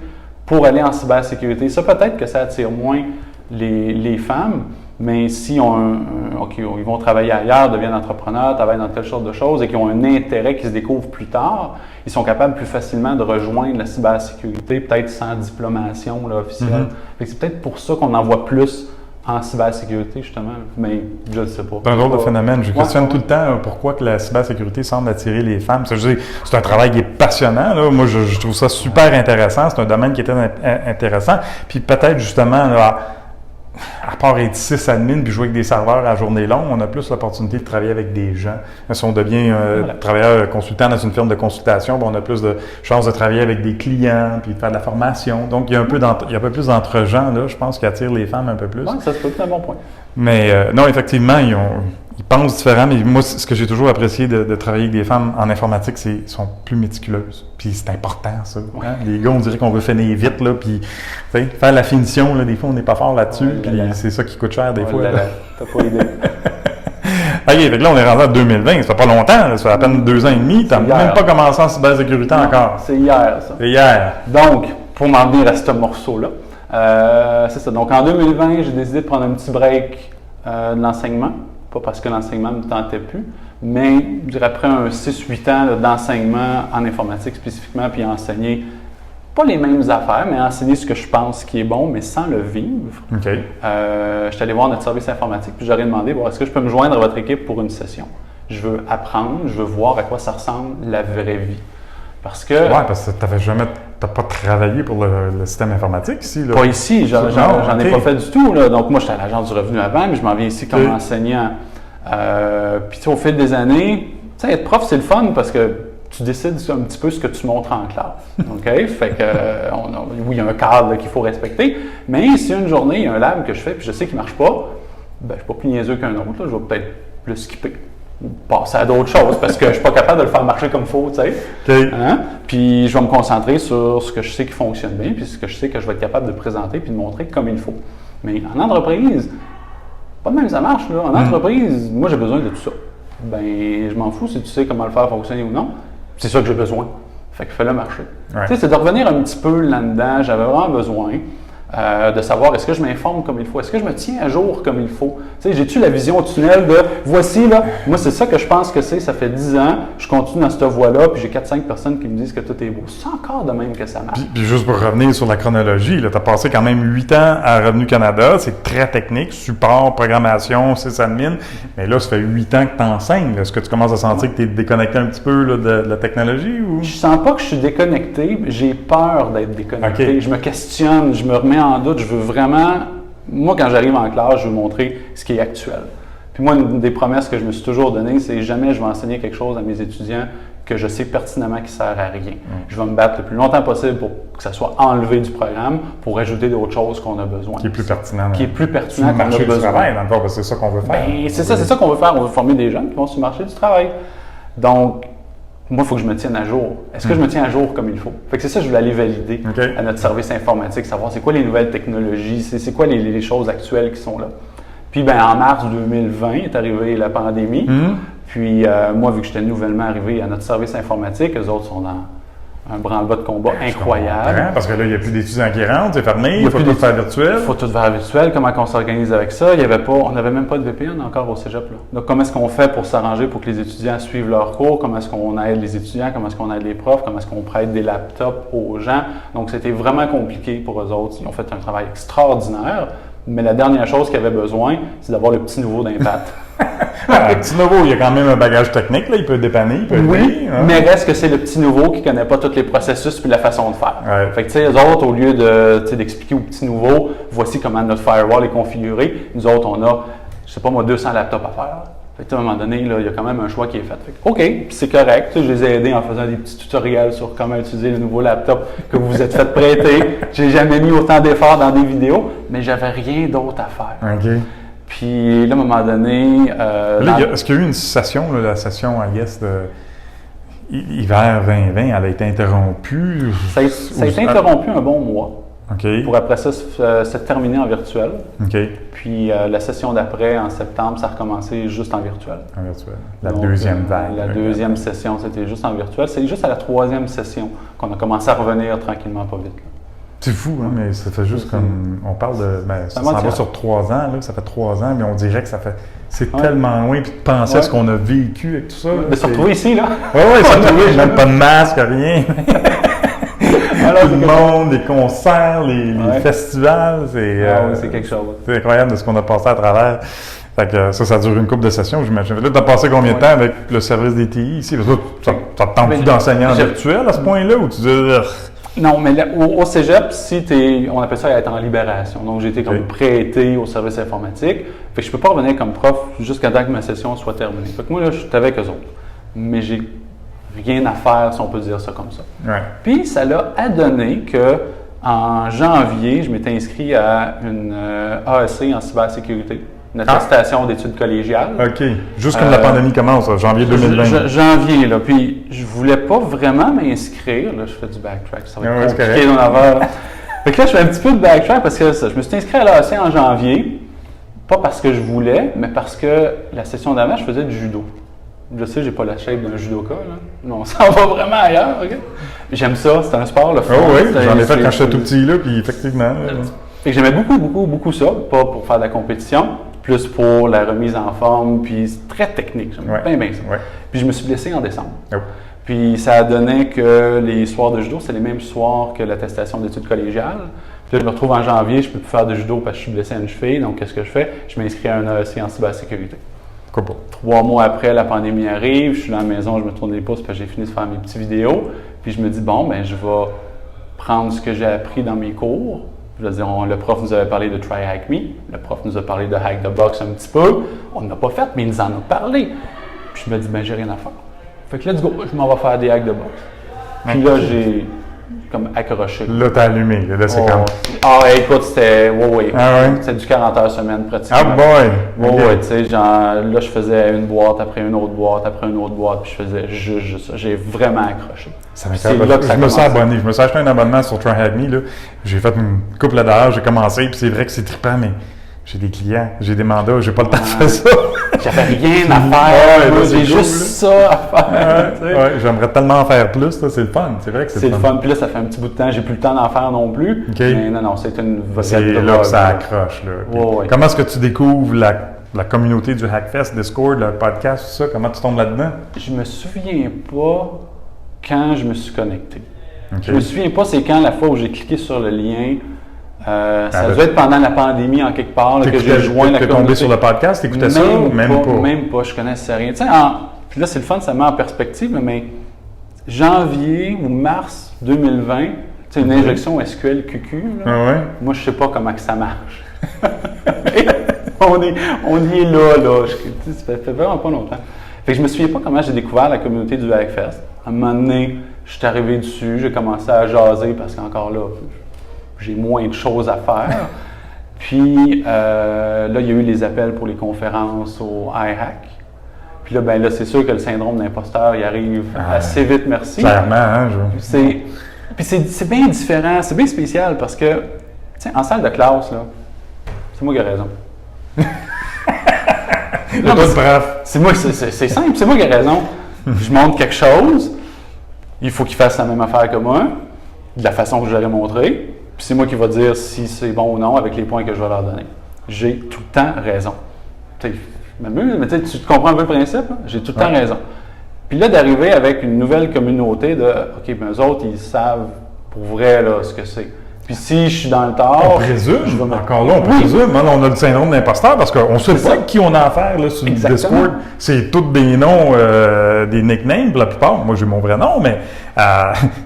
pour aller en cybersécurité. Ça, peut-être que ça attire moins les femmes, mais si ils vont travailler ailleurs, deviennent entrepreneurs, travaillent dans telle sorte de choses et qui ont un intérêt qui se découvre plus tard, ils sont capables plus facilement de rejoindre la cybersécurité, peut-être sans diplomation là, officielle. C'est peut-être pour ça qu'on en voit plus en cybersécurité, justement, mais je ne sais pas. C'est un drôle de phénomène. Je questionne tout le temps pourquoi que la cybersécurité semble attirer les femmes. C'est un travail qui est passionnant. Là. Moi, je trouve ça super intéressant. C'est un domaine qui est très intéressant. Puis peut-être, justement, là, à part être sysadmin puis jouer avec des serveurs à la journée longue, on a plus l'opportunité de travailler avec des gens. Si on devient travailleur consultant dans une firme de consultation, on a plus de chances de travailler avec des clients puis de faire de la formation. Donc, il y a un peu plus d'entre-gens, là, je pense, qui attire les femmes un peu plus. Oui, ça se peut, c'est un bon point. Mais non, effectivement, ils pensent différemment, mais moi, ce que j'ai toujours apprécié de travailler avec des femmes en informatique, c'est qu'elles sont plus méticuleuses. Puis c'est important, ça. Ouais. Hein? Les gars, on dirait qu'on veut finir vite, là, puis faire la finition, là, des fois, on n'est pas fort là-dessus, puis c'est ça qui coûte cher, des fois. T'as pas idée. OK, fait que là, on est rendu en 2020, ça fait pas longtemps, là, ça fait à peine 2 ans et demi, t'as même pas commencé en cybersécurité encore. C'est hier, ça. C'est hier. Donc, pour m'en venir à ce morceau-là, c'est ça. Donc, en 2020, j'ai décidé de prendre un petit break de l'enseignement. Pas parce que l'enseignement ne me tentait plus, mais je dirais après un 6-8 ans d'enseignement en informatique spécifiquement, puis enseigner pas les mêmes affaires, mais enseigner ce que je pense qui est bon, mais sans le vivre. OK. Je suis allé voir notre service informatique, puis j'aurais demandé, est-ce que je peux me joindre à votre équipe pour une session? Je veux apprendre, je veux voir à quoi ça ressemble la vraie vie. Parce que... Oui, parce que t'as pas travaillé pour le système informatique ici, là. Pas ici, j'en ai pas fait du tout, là. Donc moi, j'étais à l'Agence du revenu avant, mais je m'en viens ici comme enseignant. Puis au fil des années, tu sais, être prof, c'est le fun parce que tu décides un petit peu ce que tu montres en classe. OK? Fait que, oui, il y a un cadre qu'il faut respecter, mais si une journée, il y a un lab que je fais, puis je sais qu'il ne marche pas, ben, je ne suis pas plus niaiseux qu'un autre, là. Je vais peut-être le skipper. Ou passer à d'autres choses parce que je ne suis pas capable de le faire marcher comme il faut, tu sais. Okay. Hein? Puis je vais me concentrer sur ce que je sais qui fonctionne bien, puis ce que je sais que je vais être capable de présenter puis de montrer comme il faut. Mais en entreprise, pas de même ça marche, là. En entreprise, moi j'ai besoin de tout ça. Ben, je m'en fous si tu sais comment le faire fonctionner ou non. C'est ça que j'ai besoin. Fait que fais-le marcher. Ouais. Tu sais, c'est de revenir un petit peu là-dedans. J'avais vraiment besoin de savoir est-ce que je m'informe comme il faut, est-ce que je me tiens à jour comme il faut. Tu sais, j'ai-tu la vision au tunnel de voici là, moi c'est ça que je pense que c'est, ça fait 10 ans, je continue dans cette voie-là, puis j'ai 4-5 personnes qui me disent que tout est beau. C'est encore de même que ça marche. Puis juste pour revenir sur la chronologie, tu as passé quand même 8 ans à Revenu Canada, c'est très technique, support, programmation, sysadmin, mais là ça fait 8 ans que tu enseignes. Est-ce que tu commences à sentir que tu es déconnecté un petit peu là, de la technologie? Ou? Je sens pas que je suis déconnecté, j'ai peur d'être déconnecté. Okay. Je me questionne, je me remets en doute, je veux vraiment... Moi, quand j'arrive en classe, je veux montrer ce qui est actuel. Puis moi, une des promesses que je me suis toujours donnée, c'est jamais je vais enseigner quelque chose à mes étudiants que je sais pertinemment qui ne sert à rien. Je vais me battre le plus longtemps possible pour que ça soit enlevé du programme, pour ajouter d'autres choses qu'on a besoin. Qui est plus pertinent. Qui est plus pertinent qu'on a besoin. Du travail, dans le fond, parce que c'est ça qu'on veut faire. Ben, c'est ça qu'on veut faire. On veut former des jeunes qui vont sur le marché du travail. Donc, moi, il faut que je me tienne à jour. Est-ce que je me tiens à jour comme il faut? Fait que c'est ça que je voulais aller valider à notre service informatique, savoir c'est quoi les nouvelles technologies, c'est quoi les choses actuelles qui sont là. Puis, ben, en mars 2020 est arrivée la pandémie. Puis, moi, vu que j'étais nouvellement arrivé à notre service informatique, eux autres sont dans un branle-bas de combat incroyable. Parce que là, il n'y a plus d'étudiants qui rentrent, c'est fermé, il faut tout faire virtuel. Il faut tout faire virtuel. Comment on s'organise avec ça? On n'avait même pas de VPN encore au cégep. Là. Donc, comment est-ce qu'on fait pour s'arranger pour que les étudiants suivent leurs cours? Comment est-ce qu'on aide les étudiants? Comment est-ce qu'on aide les profs? Comment est-ce qu'on prête des laptops aux gens? Donc, c'était vraiment compliqué pour eux autres. Ils ont fait un travail extraordinaire. Mais la dernière chose qu'ils avaient besoin, c'est d'avoir le petit nouveau d'impact. Le petit nouveau, il y a quand même un bagage technique, là, il peut dépanner, il peut aider. Hein? Mais reste que c'est le petit nouveau qui ne connaît pas tous les processus et la façon de faire. Ouais. Fait que, tu sais, eux autres, au lieu d'expliquer au petit nouveau, voici comment notre firewall est configuré, nous autres, on a, je sais pas moi, 200 laptops à faire. Fait que, à un moment donné, là, il y a quand même un choix qui est fait. Fait que, OK, puis c'est correct. Je les ai aidés en faisant des petits tutoriels sur comment utiliser le nouveau laptop que vous vous êtes fait prêter. J'ai jamais mis autant d'efforts dans des vidéos, mais j'avais rien d'autre à faire. OK. Puis là, à un moment donné... est-ce qu'il y a eu une session, là, la session, I guess, de hiver 2020, elle a été interrompue? Ça a été interrompu un bon mois. OK. Pour après ça se terminer en virtuel. OK. Puis la session d'après, en septembre, ça a recommencé juste en virtuel. En virtuel. La deuxième vague. La deuxième session, c'était juste en virtuel. C'est juste à la troisième session qu'on a commencé à revenir tranquillement, pas vite. Là. C'est fou, hein, mais ça fait juste comme... On parle de... ça s'en va sur 3 ans, là, ça fait 3 ans, mais on dirait que ça fait... C'est tellement loin, puis de penser à ce qu'on a vécu avec tout ça. Mais se retrouver ici, là. Oui, se retrouver, même pas de masque, rien. Tout le monde, les concerts, les festivals, c'est quelque chose. C'est incroyable de ce qu'on a passé à travers. Fait que ça dure une couple de sessions, j'imagine. Là, tu as passé combien de temps avec le service des TI ici? Ça te tente-tu d'enseigner en virtuel à ce point-là, ou tu dis... Non, mais là, au cégep, on appelle ça être en libération. Donc, j'ai été comme prêté au service informatique. Fait que je peux pas revenir comme prof jusqu'à temps que ma session soit terminée. Fait que moi, là, je suis avec eux autres. Mais j'ai rien à faire, si on peut dire ça comme ça. Ouais. Puis, ça l'a adonné que en janvier, je m'étais inscrit à une AEC en cybersécurité. Une attestation d'études collégiales. OK. Juste comme la pandémie commence, janvier 2020. Janvier, là. Puis, je voulais pas vraiment m'inscrire. Là, je fais du backtrack. Ça va être compliqué dans l'affaire. Fait que là, je fais un petit peu de backtrack parce que je me suis inscrit à l'AEC en janvier. Pas parce que je voulais, mais parce que la session d'avant, je faisais du judo. Je sais, j'ai pas la shape d'un judoka, là. Non, on s'en va vraiment ailleurs, OK? J'aime ça, c'est un sport, le fun. Oh oui, j'en ai fait quand j'étais tout petit, là, puis effectivement. Fait que j'aimais beaucoup ça, pas pour faire de la compétition, plus pour la remise en forme, puis c'est très technique, j'aime bien ça. Ouais. Puis je me suis blessé en décembre. Oh. Puis ça a donné que les soirs de judo, c'est les mêmes soirs que l'attestation d'études collégiales. Puis là, je me retrouve en janvier, je peux plus faire de judo parce que je suis blessé à une cheville, donc qu'est-ce que je fais? Je m'inscris à un AEC en cybersécurité. Pourquoi pas? 3 mois après, la pandémie arrive, je suis dans la maison, je me tourne les pouces parce que j'ai fini de faire mes petites vidéos. Puis je me dis, bon, ben je vais prendre ce que j'ai appris dans mes cours. Je veux dire, le prof nous avait parlé de Try Hack Me, le prof nous a parlé de Hack the Box un petit peu. On n'a pas fait, mais il nous en a parlé. Puis je me dis, ben j'ai rien à faire. Fait que let's go, je m'en vais faire des Hack the Box. Puis là, j'ai comme accroché. Là, t'as allumé. Là, c'est comme... écoute, c'était... C'était du 40 heures semaine, pratiquement. Ah boy! Tu sais, genre, là, je faisais une boîte, après une autre boîte, après une autre boîte, puis je faisais juste ça. J'ai vraiment accroché. Je me suis abonné. Je me suis acheté un abonnement sur Try Hack Me, là. J'ai fait une couple d'heures, j'ai commencé, puis c'est vrai que c'est trippant, mais j'ai des clients, j'ai des mandats, j'ai pas le temps de faire ça. J'avais rien à faire, j'ai juste ça à faire. J'aimerais tellement en faire plus, là, c'est le fun. C'est vrai que c'est le fun. Puis là, ça fait un petit bout de temps, j'ai plus le temps d'en faire non plus. Okay. Mais non, c'est une vraie c'est là que ça accroche. Là. Comment est-ce que tu découvres la communauté du Hackfest, Discord, le podcast, tout ça? Comment tu tombes là-dedans? Je me souviens pas quand je me suis connecté. Je me souviens pas c'est quand la fois où j'ai cliqué sur le lien. Ça doit être pendant la pandémie en quelque part là, que j'ai joint la communauté. Tu es tombé sur le podcast, t'écoutais ça ou même pas? Même pas, je connaissais rien. Puis là, c'est le fun, ça met en perspective, mais janvier ou mars 2020, une injection SQL QQ, là, moi, je sais pas comment que ça marche. on y est là. Ça fait vraiment pas longtemps. Fait que je me souviens pas comment j'ai découvert la communauté du Hackfest. À un moment donné, je suis arrivé dessus, j'ai commencé à jaser parce qu'encore là, j'ai moins de choses à faire. Puis là, il y a eu les appels pour les conférences au iHack. Puis là, ben là, c'est sûr que le syndrome d'imposteur, il arrive assez vite, merci. Clairement, hein, Puis c'est bien différent, c'est bien spécial parce que, tu sais, en salle de classe, là, c'est moi qui ai raison. C'est simple, c'est moi qui ai raison. Je montre quelque chose, il faut qu'il fasse la même affaire que moi, de la façon que je l'aurais montré. Puis c'est moi qui va dire si c'est bon ou non avec les points que je vais leur donner. J'ai tout le temps raison. Tu tu comprends un peu le principe? Hein? J'ai tout le temps raison. Puis là, d'arriver avec une nouvelle communauté de OK, ben eux autres, ils savent pour vrai là, ce que c'est. Puis si je suis dans le tort... On présume, encore là, on présume. Hein, on a le syndrome d'imposteur parce qu'on ne sait pas qui on a affaire là, sur le Discord. C'est tous des noms, des nicknames pour la plupart. Moi, j'ai mon vrai nom, mais tu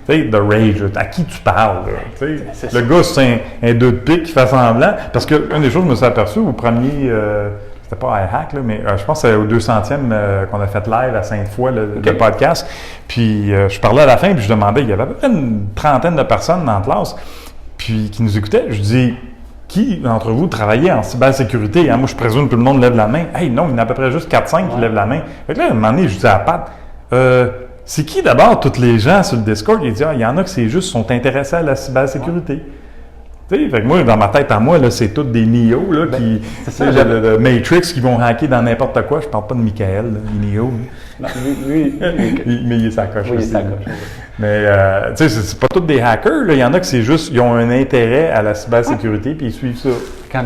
sais, The Rage, à qui tu parles? Là, le gars, c'est un 2 de pique qui fait semblant. Parce qu'une des choses, je me suis aperçu au premier... c'était pas iHack, là, mais je pense que c'est au 200e qu'on a fait live à Sainte-Foy, le podcast. Puis je parlais à la fin, puis je demandais, il y avait à peu près une trentaine de personnes dans la classe. Puis qui nous écoutaient, je dis, qui d'entre vous travaillait en cybersécurité? Hein? Moi, je présume que tout le monde lève la main. Hey, non, il y en a à peu près juste 4-5 qui lèvent la main. Fait que là, à un moment donné, je dis à Pat, c'est qui d'abord tous les gens sur le Discord? Il dit, il y en a qui sont intéressés à la cybersécurité. Tu sais, fait que moi, dans ma tête à moi, là, c'est tous des Neo, là, de Matrix qui vont hacker dans n'importe quoi. Je parle pas de Michael, là, Neo. Non, lui mais il est sa coche oui, aussi. Il est sa coche. Mais, tu sais, c'est pas tous des hackers, là. Il y en a que c'est juste, ils ont un intérêt à la cybersécurité, puis ils suivent ça.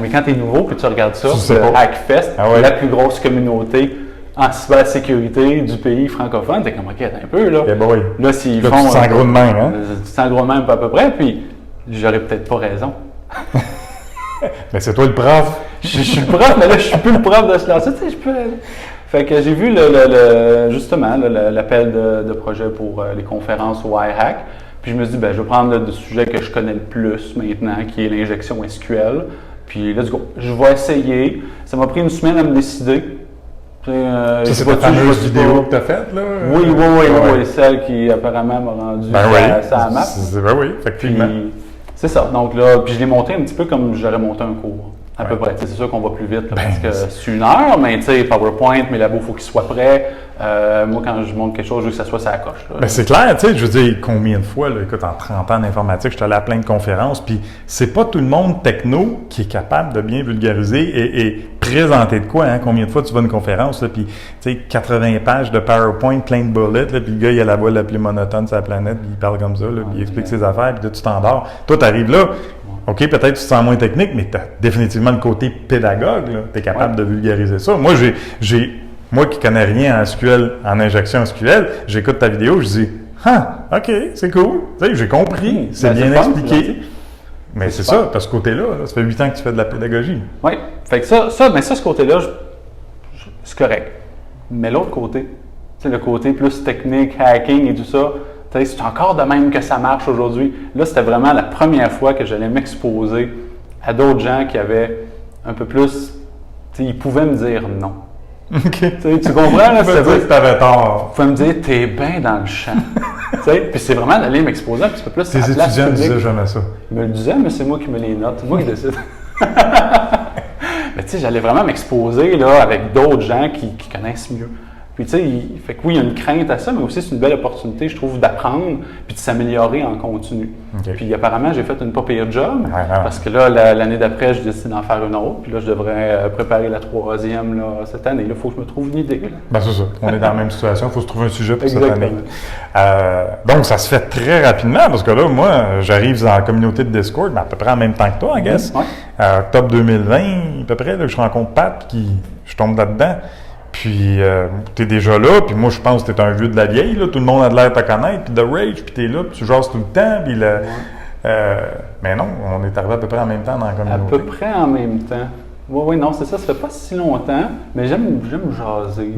Mais quand tu es nouveau, puis tu regardes ça, le Hackfest, la plus grosse communauté en cybersécurité du pays francophone, t'es comme, OK, attends un peu, là. Eh ben oui. Là, s'ils là, font... tu te sens gros de même, hein? Tu te sens gros de même à peu près, puis j'aurais peut-être pas raison. Mais c'est toi le prof. Je suis le prof, mais là, je suis plus le prof de ce lancer. Tu sais, je peux... Fait que j'ai vu justement l'appel de projet pour les conférences au iHack. Puis je me suis dit, je vais prendre le sujet que je connais le plus maintenant, qui est l'injection SQL. Puis let's go. Je vais essayer. Ça m'a pris une semaine à me décider. Ça, c'est ta fameuse vidéo que tu as faite, là? Oui. Celle qui apparemment m'a rendu ça à map. Oui, effectivement. C'est ça. Donc là, puis je l'ai monté un petit peu comme j'aurais monté un cours. À peu près. C'est sûr qu'on va plus vite, là, parce que c'est 1 heure, mais tu sais, PowerPoint, mes labos, il faut qu'ils soient prêts. Moi, quand je montre quelque chose, je veux que ça soit ça coche. Là. C'est clair, tu sais, je veux dire, combien de fois, là, écoute, en 30 ans d'informatique, je suis allé à plein de conférences, puis c'est pas tout le monde techno qui est capable de bien vulgariser et présenter de quoi, hein. Combien de fois tu vas à une conférence, là, puis, tu sais, 80 pages de PowerPoint, plein de bullets, là, puis le gars, il a la voix la plus monotone sur la planète, puis il parle comme ça, là, puis il explique ses affaires, puis là, tu t'endors. Toi, t'arrives là, OK, peut-être tu te sens moins technique, mais tu as définitivement le côté pédagogue, tu es capable de vulgariser ça. Moi, moi qui connais rien en SQL, en injection SQL, j'écoute ta vidéo, je dis OK, c'est cool, tu sais, j'ai compris, c'est bien expliqué. Mais c'est ça, tu as ce côté-là, ça fait 8 ans que tu fais de la pédagogie. Oui, fait que ça, ce côté-là, c'est correct. Mais l'autre côté, c'est le côté plus technique, hacking et tout ça, c'est encore de même que ça marche aujourd'hui. Là, c'était vraiment la première fois que j'allais m'exposer à d'autres gens qui avaient un peu plus... Ils pouvaient me dire non. OK. Tu comprends? Là, ça veut dire que tu avais tort. Ils pouvaient me dire, t'es bien dans le champ. Puis c'est vraiment d'aller m'exposer un petit peu plus à la place publique. Tes étudiants disaient jamais ça. Ils me le disaient, mais c'est moi qui me les note. C'est moi qui décide. Mais tu sais, j'allais vraiment m'exposer là, avec d'autres gens qui connaissent mieux. Puis, tu sais, fait que oui, il y a une crainte à ça, mais aussi c'est une belle opportunité, je trouve, d'apprendre puis de s'améliorer en continu. Okay. Puis, apparemment, j'ai fait une pas pire job parce que là, l'année d'après, je décide d'en faire une autre. Puis là, je devrais préparer la 3e là, cette année. Là, il faut que je me trouve une idée. C'est ça. On est dans la même situation. Il faut se trouver un sujet pour cette année. Donc, ça se fait très rapidement parce que là, moi, j'arrive dans la communauté de Discord, mais à peu près en même temps que toi, I guess. Octobre 2020, à peu près, là, que je rencontre Pat puis je tombe là-dedans. Puis, tu es déjà là, puis moi, je pense que tu es un vieux de la vieille, là. Tout le monde a de l'air de te connaître, puis de rage, puis tu es là, puis tu jases tout le temps, puis mais non, on est arrivé à peu près en même temps dans la communauté. À peu près en même temps. Oui, non, c'est ça, ça fait pas si longtemps, mais j'aime jaser.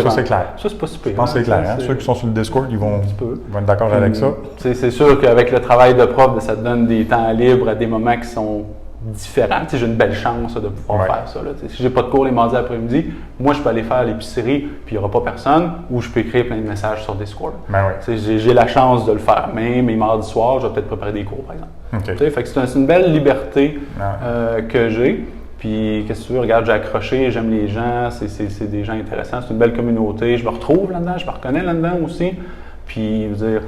Ça, c'est clair. Ça, c'est pas super. Je pense que c'est clair. Ceux qui sont sur le Discord, ils vont être d'accord avec ça. C'est sûr qu'avec le travail de prof, ça te donne des temps libres à des moments qui sont différents. J'ai une belle chance de pouvoir faire ça. Là. Si j'ai pas de cours les mardis après-midi, moi, je peux aller faire l'épicerie, puis il n'y aura pas personne, ou je peux écrire plein de messages sur Discord. J'ai la chance de le faire. Mais mes mardis soirs, je vais peut-être préparer des cours, par exemple. Fait que c'est une belle liberté que j'ai. Puis, qu'est-ce que tu veux? Regarde, j'ai accroché, j'aime les gens, c'est des gens intéressants, c'est une belle communauté. Je me retrouve là-dedans, je me reconnais là-dedans aussi. Puis, je veux dire,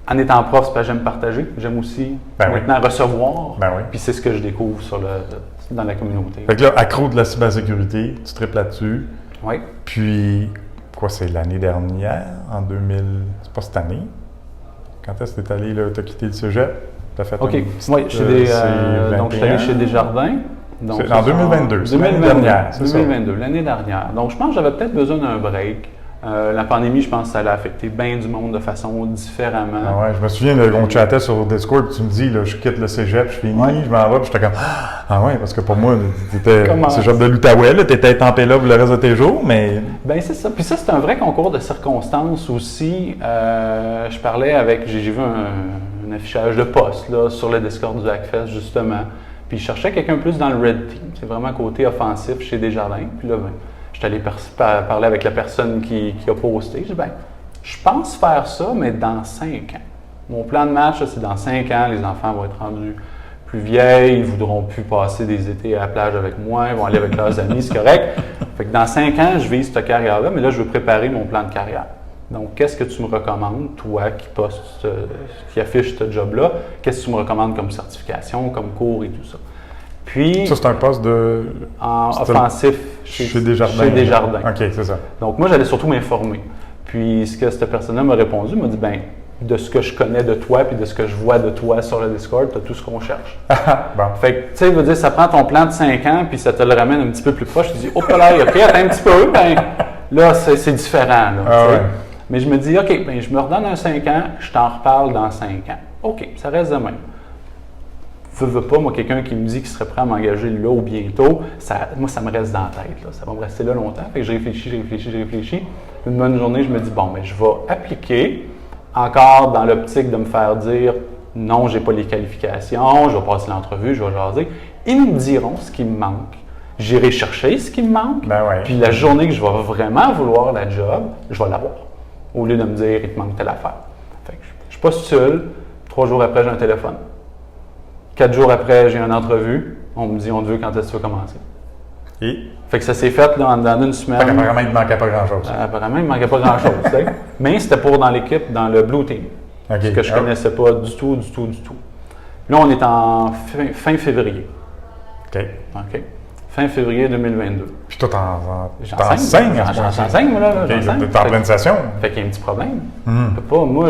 en étant prof, c'est parce que j'aime partager. J'aime aussi maintenant recevoir. Puis c'est ce que je découvre dans la communauté. Fait que là, accro de la cybersécurité, tu triples là-dessus. Oui. Puis, quoi, c'est l'année dernière, en 2000... C'est pas cette année. Quand est-ce que tu es allé, là, tu as quitté le cégep? Tu as fait OK. Oui, donc je suis allé chez Desjardins. Donc, c'est en 2022, c'est l'année dernière, c'est ça? 2022, l'année dernière. Donc, je pense que j'avais peut-être besoin d'un break. La pandémie, je pense que ça allait affecter bien du monde de façon différemment. Je me souviens, on chattait sur Discord, puis tu me dis, là, je quitte le cégep, je finis, je m'en vais, puis j'étais comme, parce que pour moi, t'étais cégep de l'Outaouais, tu étais tempé là pour le reste de tes jours, mais... Bien, c'est ça. Puis ça, c'est un vrai concours de circonstances aussi. Je parlais avec, j'ai vu un affichage de poste là, sur le Discord du Hackfest, justement. Puis je cherchais quelqu'un plus dans le Red Team. C'est vraiment côté offensif chez Desjardins. Puis là, je suis allé parler avec la personne qui a posté. Je dis, je pense faire ça, mais dans 5 ans. Mon plan de match, c'est dans 5 ans, les enfants vont être rendus plus vieilles, ils ne voudront plus passer des étés à la plage avec moi, ils vont aller avec leurs amis, c'est correct. Fait que dans 5 ans, je vise cette carrière-là, mais là, je veux préparer mon plan de carrière. Donc, qu'est-ce que tu me recommandes, toi, qui affiche ce job-là? Qu'est-ce que tu me recommandes comme certification, comme cours et tout ça? Puis, ça, c'est un poste offensif chez Desjardins. Chez Desjardins. OK, c'est ça. Donc, moi, j'allais surtout m'informer. Puis, ce que cette personne-là m'a répondu, m'a dit, ben, de ce que je connais de toi, puis de ce que je vois de toi sur le Discord, tu as tout ce qu'on cherche. Bon. Fait que, tu sais, veut dire, ça prend ton plan de 5 ans, puis ça te le ramène un petit peu plus proche. Tu dis, oh là, OK, attends un petit peu, ben, là, c'est différent. Là, ouais. Mais je me dis, OK, ben, je me redonne un 5 ans, je t'en reparle dans 5 ans. OK, ça reste de même. Veux pas, moi, quelqu'un qui me dit qu'il serait prêt à m'engager là ou bientôt, moi, ça me reste dans la tête. Là. Ça va me rester là longtemps. Fait que je réfléchis. Une bonne journée, je me dis, bon, ben, je vais appliquer encore dans l'optique de me faire dire, non, j'ai pas les qualifications, je vais passer l'entrevue, je vais jaser. Ils me diront ce qui me manque. J'irai chercher ce qui me manque. Ben ouais. Puis la journée que je vais vraiment vouloir la job, je vais l'avoir. Au lieu de me dire, il te manque telle affaire. Fait que je postule. 3 jours après, j'ai un téléphone. 4 jours après, j'ai une entrevue. On me dit, on te veut quand est-ce que tu vas commencer. Et? Fait que ça s'est fait là, dans une semaine. Apparemment, il ne manquait pas grand-chose. Apparemment, il ne manquait pas grand-chose. Mais c'était pour dans l'équipe, dans le Blue Team. Okay. Ce que je ne connaissais pas du tout. Là, on est en fin février. OK. Fin février 2022. Puis toi, j'enseigne, moi, là. Okay, t'es en pleine session. Fait qu'il y a un petit problème. Moi,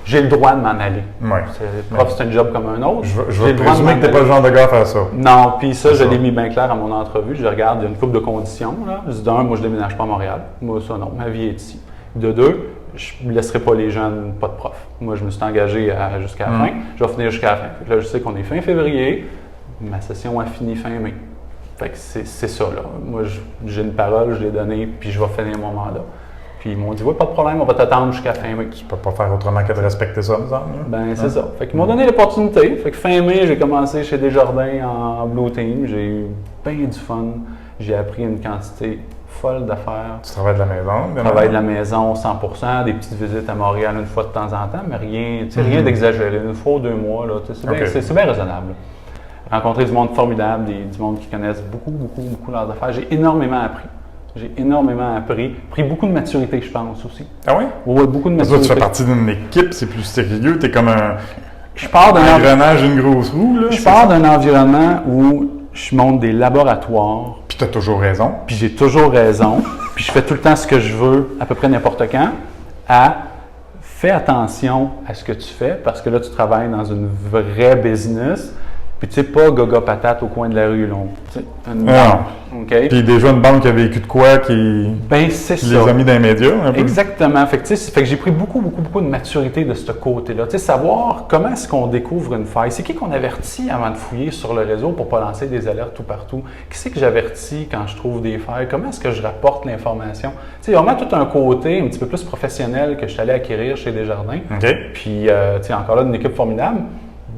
j'ai le droit de m'en aller. Ouais. Prof, c'est un job comme un autre. Je vais présumer que tu n'es pas le genre de gars à faire ça. Non, puis ça, je l'ai mis bien clair à mon entrevue. Je regarde, il y a une couple de conditions. Là. Je dis d'un, moi, je ne déménage pas à Montréal. Moi, ça, non. Ma vie est ici. De deux, je ne laisserai pas les jeunes pas de prof. Moi, je me suis engagé jusqu'à la fin. Je vais finir jusqu'à la fin. Là, je sais qu'on est fin février. Ma session a fini fin mai. Fait que c'est ça, là. Moi, j'ai une parole, je l'ai donnée, puis je vais finir mon mandat. Puis ils m'ont dit, oui, pas de problème, on va t'attendre jusqu'à fin mai. Tu peux pas faire autrement que de respecter ça, me semble. Ben, c'est ça. Fait qu'ils m'ont donné l'opportunité. Fait que fin mai, j'ai commencé chez Desjardins en Blue Team. J'ai eu bien du fun. J'ai appris une quantité folle d'affaires. Tu travailles de la maison? Je travaille de la maison 100%, des petites visites à Montréal une fois de temps en temps, mais rien d'exagéré. Une fois ou 2 mois, là. C'est bien raisonnable. Rencontrer du monde formidable, du monde qui connaissent beaucoup leurs affaires. J'ai énormément appris. Pris beaucoup de maturité, je pense aussi. Ah oui? Oui, beaucoup de maturité. Tu fais partie d'une équipe, c'est plus sérieux. Tu es comme un engrenage, une grosse roue. Là, je pars d'un environnement où je monte des laboratoires. Puis tu as toujours raison. Puis j'ai toujours raison. Puis je fais tout le temps ce que je veux, à peu près n'importe quand. Fais attention à ce que tu fais, parce que là, tu travailles dans une vraie business. Puis tu sais, pas gaga patate au coin de la rue, là. Une banque, OK? Puis déjà une banque qui a vécu de quoi qui c'est les a mis dans les médias, un peu. Exactement. Fait que j'ai pris beaucoup de maturité de ce côté-là. Tu sais, savoir comment est-ce qu'on découvre une faille. C'est qui qu'on avertit avant de fouiller sur le réseau pour pas lancer des alertes tout partout? Qui c'est que j'avertis quand je trouve des failles? Comment est-ce que je rapporte l'information? Tu sais, il y a vraiment tout un côté un petit peu plus professionnel que je suis allé acquérir chez Desjardins. OK. Puis, tu sais, encore là, une équipe formidable.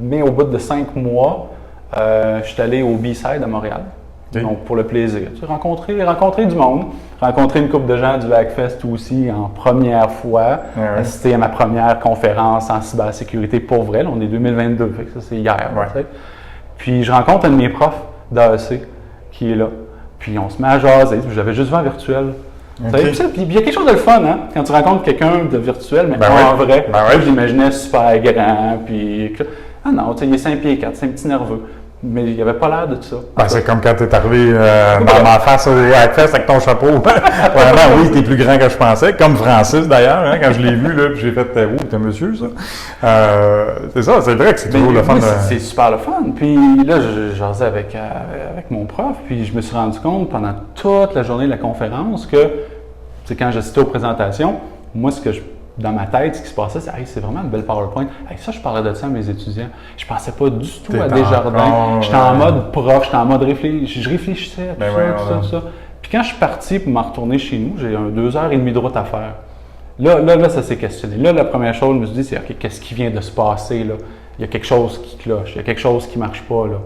Mais au bout de 5 mois, je suis allé au B-Side à Montréal. Okay. Donc, pour le plaisir. Tu sais, rencontrer du monde, rencontrer une couple de gens du Hackfest aussi en première fois, assister à ma première conférence en cybersécurité pour vrai. Là, on est 2022, fait que ça c'est hier. Tu sais. Puis, je rencontre un de mes profs d'AEC qui est là. Puis, on se met à jaser. J'avais juste vu en virtuel. Okay. Puis il y a quelque chose de le fun, hein? Quand tu rencontres quelqu'un de virtuel, mais en vrai. Je l'imaginais super grand, puis... Ah non, il est 5 pieds 4, c'est un petit nerveux. Mais il n'avait pas l'air de ça. C'est comme quand tu es arrivé dans ma face au Hackfest avec ton chapeau. Vraiment, oui, tu es plus grand que je pensais. Comme Francis, d'ailleurs, hein, quand je l'ai vu, là, puis j'ai fait « Oh, t'es monsieur, ça? » C'est ça, c'est vrai que c'est toujours le fun. C'est super le fun. Puis là, je jasais avec mon prof, puis je me suis rendu compte pendant toute la journée de la conférence que, c'est quand j'assistais aux présentations, moi, dans ma tête, ce qui se passait, c'est vraiment une belle PowerPoint. Ça, je parlais de ça à mes étudiants. Je pensais pas du tout à Desjardins. J'étais en mode prof, j'étais en mode je réfléchissais à tout ça. Puis quand je suis parti pour m'en retourner chez nous, j'ai 2h30 de route à faire. Là, ça s'est questionné. Là, la première chose, je me suis dit, c'est OK, qu'est-ce qui vient de se passer là? Il y a quelque chose qui cloche, il y a quelque chose qui marche pas là.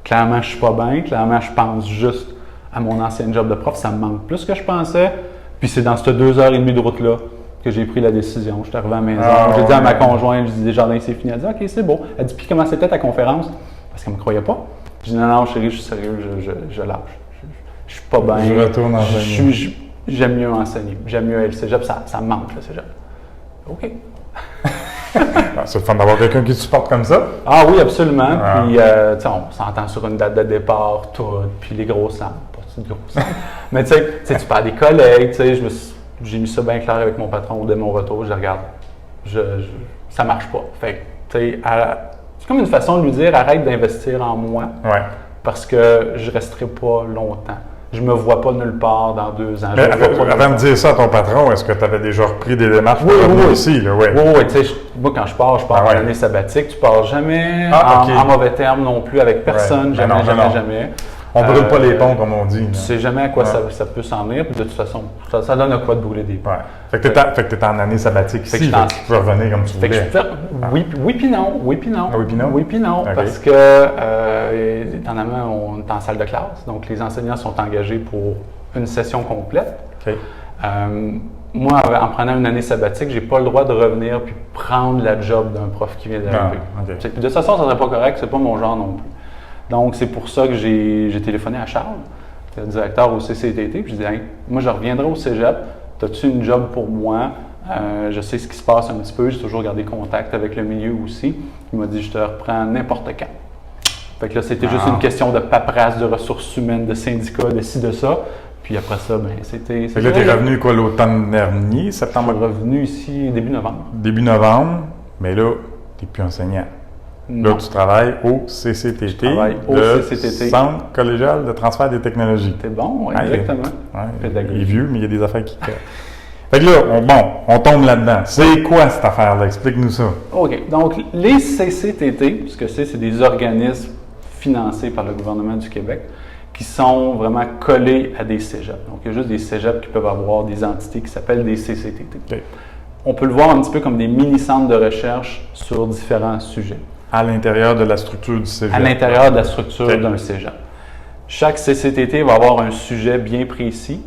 Clairement, je suis pas bien. Clairement, je pense juste à mon ancien job de prof. Ça me manque plus que je pensais. Puis c'est dans cette 2h30 de route-là que j'ai pris la décision. Je suis arrivé à la maison, j'ai dit à ma conjointe, je dis Desjardins, c'est fini. Elle dit OK, c'est beau. Elle dit puis comment c'était ta conférence? Parce qu'elle ne me croyait pas. Je dis non, chérie, je suis sérieux, je lâche. Je suis pas bien. Je retourne en j'aime mieux enseigner, j'aime mieux aller au cégep, ça me manque le cégep. OK. C'est le fun d'avoir quelqu'un qui te supporte comme ça. Ah oui, absolument. Ah. Puis, on s'entend sur une date de départ, tout, puis les grosses lampes, pas de grosses lampes. Mais tu sais, tu parles des collègues, tu sais, j'ai mis ça bien clair avec mon patron dès mon retour, je regarde, ça marche pas. Fait que, tu sais, c'est comme une façon de lui dire, arrête d'investir en moi, parce que je resterai pas longtemps. Je me vois pas nulle part dans 2 ans. Mais avant de dire ça à ton patron, est-ce que tu avais déjà repris des démarches pour revenir ici? Oui, tu sais, moi quand je pars en année sabbatique. Tu pars jamais en mauvais termes non plus avec personne, jamais. On ne brûle pas les ponts, comme on dit. Tu sais jamais à quoi ça peut s'en venir, puis de toute façon, ça donne à quoi de brûler des ponts. Fait que tu es en année sabbatique ici, tu peux revenir comme tu voulais. Oui puis non. Oui puis non? Okay. Parce que, étonnamment, on est en salle de classe, donc les enseignants sont engagés pour une session complète. Okay. Moi, en prenant une année sabbatique, j'ai pas le droit de revenir puis prendre la job d'un prof qui vient d'arriver. Okay. De toute façon, ça serait pas correct, c'est pas mon genre non plus. Donc, c'est pour ça que j'ai téléphoné à Charles, le directeur au CCTT, puis je dis hey, moi, je reviendrai au cégep. As-tu une job pour moi? Je sais ce qui se passe un petit peu. J'ai toujours gardé contact avec le milieu aussi. Il m'a dit je te reprends n'importe quand. Fait que là, c'était juste une question de paperasse, de ressources humaines, de syndicats, de ci, de ça. Puis après ça, ben c'était. Fait que là, tu es revenu quoi l'automne dernier, septembre? Je suis revenu ici début novembre. Début novembre, mais là, tu n'es plus enseignant. Non. Là, tu travailles au CCTT, je travaille au CCTT. Centre collégial de transfert des technologies. C'est bon, exactement. Il est vieux, mais il y a des affaires qui... Fait que là, on tombe là-dedans. C'est quoi cette affaire-là? Explique-nous ça. OK. Donc, les CCTT, ce que c'est des organismes financés par le gouvernement du Québec qui sont vraiment collés à des cégeps. Donc, il y a juste des cégeps qui peuvent avoir des entités qui s'appellent des CCTT. Okay. On peut le voir un petit peu comme des mini-centres de recherche sur différents sujets. À l'intérieur de la structure du cégep. À l'intérieur de la structure d'un cégep. Chaque CCTT va avoir un sujet bien précis.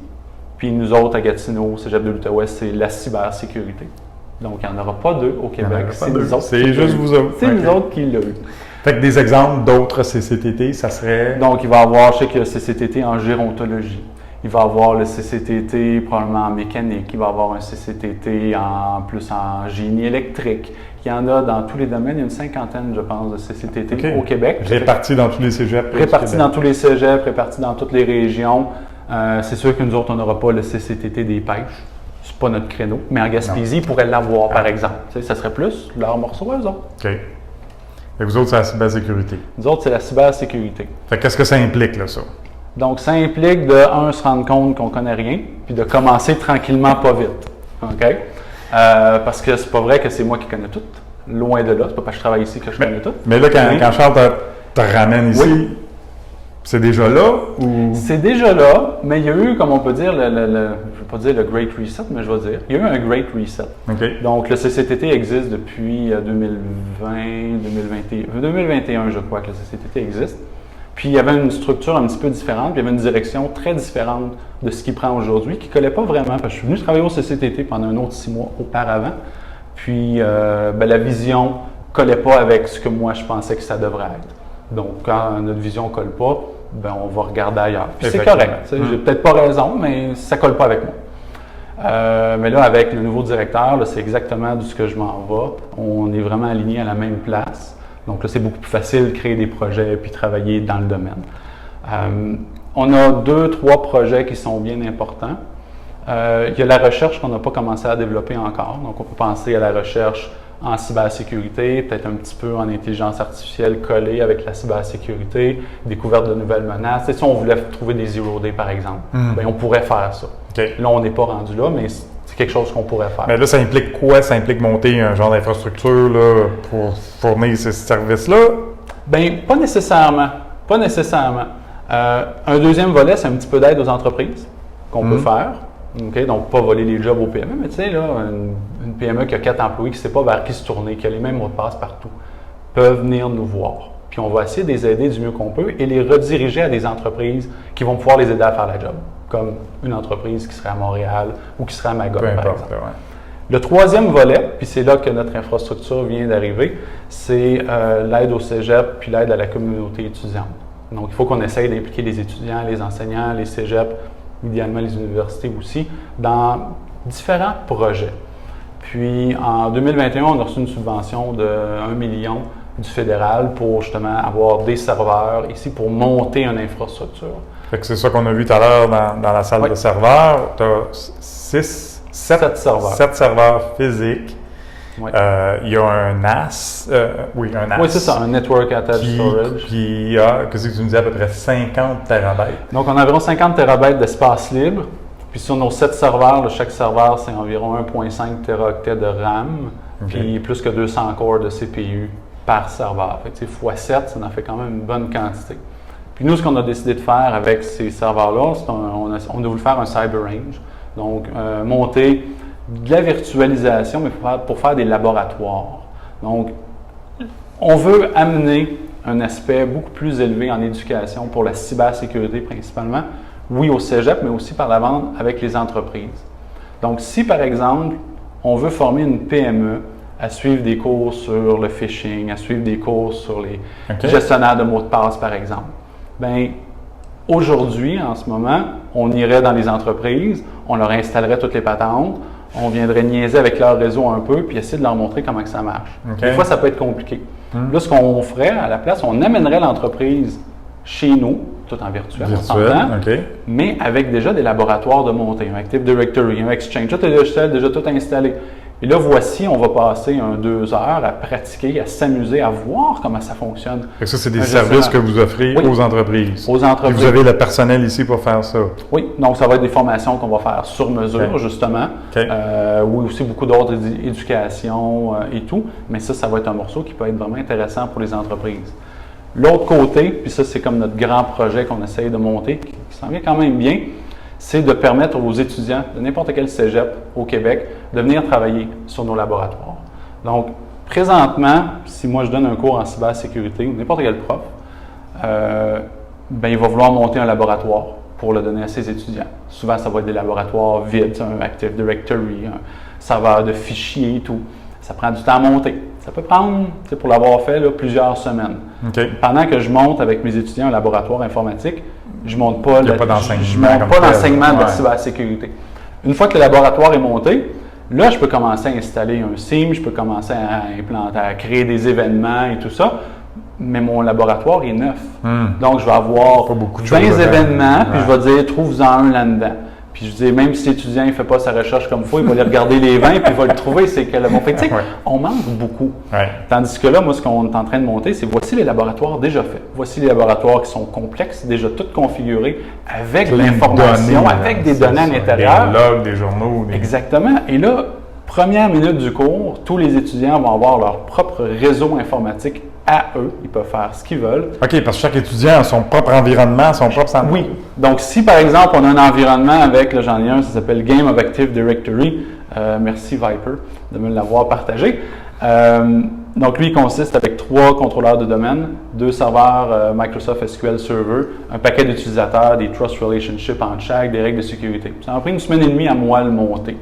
Puis nous autres, à Gatineau, cégep de l'Outaouais, c'est la cybersécurité. Donc, il n'y en aura pas deux au Québec. C'est nous autres. C'est juste vous autres. C'est nous autres qui l'ont eu. Fait que des exemples d'autres CCTT, ça serait... Donc, il va y avoir, je sais qu'il y a le CCTT en gérontologie. Il va y avoir le CCTT probablement en mécanique. Il va y avoir un CCTT plus en génie électrique. Il y en a dans tous les domaines. Il y a une 50aine, je pense, de CCTT au Québec. Répartis dans tous les cégeps. Répartis dans tous les cégeps, répartis dans toutes les régions. C'est sûr que nous autres, on n'aura pas le CCTT des pêches. C'est pas notre créneau. Mais en Gaspésie, ils pourraient l'avoir, par exemple. Tu sais, ça serait plus leur morceau, eux autres. OK. Et vous autres, c'est la cybersécurité. Nous autres, c'est la cybersécurité. Fait qu'est-ce que ça implique, là, ça? Donc, ça implique de, se rendre compte qu'on ne connaît rien, puis de commencer tranquillement, pas vite. OK? Parce que c'est pas vrai que c'est moi qui connais tout. Loin de là. C'est pas parce que je travaille ici que je connais tout. Mais là, quand Charles te ramène ici, c'est déjà là? Ou... C'est déjà là, mais il y a eu, comme on peut dire, je ne vais pas dire le Great Reset, mais je vais dire, il y a eu un Great Reset. Okay. Donc, le CCTT existe depuis 2021, je crois que le CCTT existe. Puis, il y avait une structure un petit peu différente, puis il y avait une direction très différente de ce qu'il prend aujourd'hui, qui ne collait pas vraiment, parce que je suis venu travailler au CCTT pendant un autre 6 mois auparavant. Puis, la vision ne collait pas avec ce que moi, je pensais que ça devrait être. Donc, quand notre vision ne colle pas, ben on va regarder ailleurs. Puis c'est correct. J'ai peut-être pas raison, mais ça ne colle pas avec moi. Mais là, avec le nouveau directeur, là, c'est exactement de ce que je m'en vais. On est vraiment alignés à la même place. Donc là, c'est beaucoup plus facile de créer des projets et travailler dans le domaine. On a 2-3 projets qui sont bien importants. Il y a la recherche qu'on n'a pas commencé à développer encore. Donc, on peut penser à la recherche en cybersécurité, peut-être un petit peu en intelligence artificielle collée avec la cybersécurité, découverte de nouvelles menaces. Tu sais, si on voulait trouver des zero day, par exemple, bien, on pourrait faire ça. Okay. Là, on n'est pas rendu là, mais c'est quelque chose qu'on pourrait faire. Mais là, ça implique quoi? Ça implique monter un genre d'infrastructure là, pour fournir ces services-là? Bien, pas nécessairement. Pas nécessairement. Un deuxième volet, c'est un petit peu d'aide aux entreprises qu'on peut faire. Okay, donc, pas voler les jobs aux PME, mais tu sais, là, une PME qui a 4 employés, qui ne sait pas vers qui se tourner, qui a les mêmes mots de passe partout, peuvent venir nous voir. Puis, on va essayer de les aider du mieux qu'on peut et les rediriger à des entreprises qui vont pouvoir les aider à faire la job, comme une entreprise qui serait à Montréal ou qui serait à Magog, par exemple. Ouais. Le troisième volet, puis c'est là que notre infrastructure vient d'arriver, c'est l'aide au cégep puis l'aide à la communauté étudiante. Donc, il faut qu'on essaye d'impliquer les étudiants, les enseignants, les cégeps idéalement les universités aussi, dans différents projets. Puis en 2021, on a reçu une subvention de 1 million du fédéral pour justement avoir des serveurs ici pour monter une infrastructure. Fait que c'est ça qu'on a vu tout à l'heure dans la salle de serveurs. Tu as 7 serveurs. 7 serveurs physiques. Oui. Il y a un NAS. Oui, c'est ça, un Network Attached Storage. Qui a, qu'est-ce que tu nous dis, à peu près 50 terabytes. Donc, on a environ 50 terabytes d'espace libre. Puis sur nos 7 serveurs, là, chaque serveur, c'est environ 1,5 teraoctets de RAM, puis plus que 200 cores de CPU par serveur. Fait que, x7, ça en fait quand même une bonne quantité. Puis nous, ce qu'on a décidé de faire avec ces serveurs-là, c'est on a voulu faire un Cyber Range. Donc, monter de la virtualisation, mais pour faire des laboratoires. Donc, on veut amener un aspect beaucoup plus élevé en éducation pour la cybersécurité principalement. Oui, au cégep, mais aussi par la vente avec les entreprises. Donc, si par exemple, on veut former une PME à suivre des cours sur le phishing, à suivre des cours sur les gestionnaires de mots de passe, par exemple, bien, aujourd'hui, en ce moment, on irait dans les entreprises, on leur installerait toutes les patentes, on viendrait niaiser avec leur réseau un peu, puis essayer de leur montrer comment que ça marche. Des fois, ça peut être compliqué. Là, ce qu'on ferait à la place, on amènerait l'entreprise chez nous, tout en virtuel, mais avec déjà des laboratoires de montée, un Active Directory, un Exchange, tout est déjà tout installé. Et là, voici, on va passer 2 heures à pratiquer, à s'amuser, à voir comment ça fonctionne. Et ça, c'est des services que vous offrez aux entreprises. Aux entreprises. Et vous avez le personnel ici pour faire ça. Oui, donc ça va être des formations qu'on va faire sur mesure, justement. Oui, aussi beaucoup d'autres éducations et tout. Mais ça va être un morceau qui peut être vraiment intéressant pour les entreprises. L'autre côté, puis ça, c'est comme notre grand projet qu'on essaye de monter, qui s'en vient quand même bien, c'est de permettre aux étudiants de n'importe quel cégep au Québec de venir travailler sur nos laboratoires. Donc, présentement, si moi je donne un cours en cybersécurité, ou n'importe quel prof, il va vouloir monter un laboratoire pour le donner à ses étudiants. Souvent, ça va être des laboratoires vides, un Active Directory, un serveur de fichiers et tout. Ça prend du temps à monter. Ça peut prendre, pour l'avoir fait, là, plusieurs semaines. Pendant que je monte avec mes étudiants un laboratoire informatique, je ne monte pas l'enseignement de la cybersécurité. Une fois que le laboratoire est monté, là, je peux commencer à installer un SIEM, je peux commencer à implanter, à créer des événements et tout ça, mais mon laboratoire est neuf. Donc, je vais avoir 20 événements, puis je vais dire, trouve-en un là-dedans. Puis je dis, même si l'étudiant ne fait pas sa recherche comme il faut, il va aller regarder les 20 puis il va le trouver. C'est que le bon fait. On manque beaucoup. Tandis que là, moi, ce qu'on est en train de monter, c'est voici les laboratoires déjà faits. Voici les laboratoires qui sont complexes, déjà tout configurés, avec de l'information, avec des données à l'intérieur. Des logs, des journaux. Exactement. Et là, première minute du cours, tous les étudiants vont avoir leur propre réseau informatique à eux. Ils peuvent faire ce qu'ils veulent. OK, parce que chaque étudiant a son propre environnement, son propre centre. Oui. Donc, si par exemple, on a un environnement avec, là, j'en ai un, ça s'appelle Game of Active Directory. Merci Viper de me l'avoir partagé. Donc, lui, il consiste avec 3 contrôleurs de domaine, 2 serveurs Microsoft SQL Server, un paquet d'utilisateurs, des trust relationships en chaque, des règles de sécurité. Ça a pris 1 semaine et demie à moi le monter.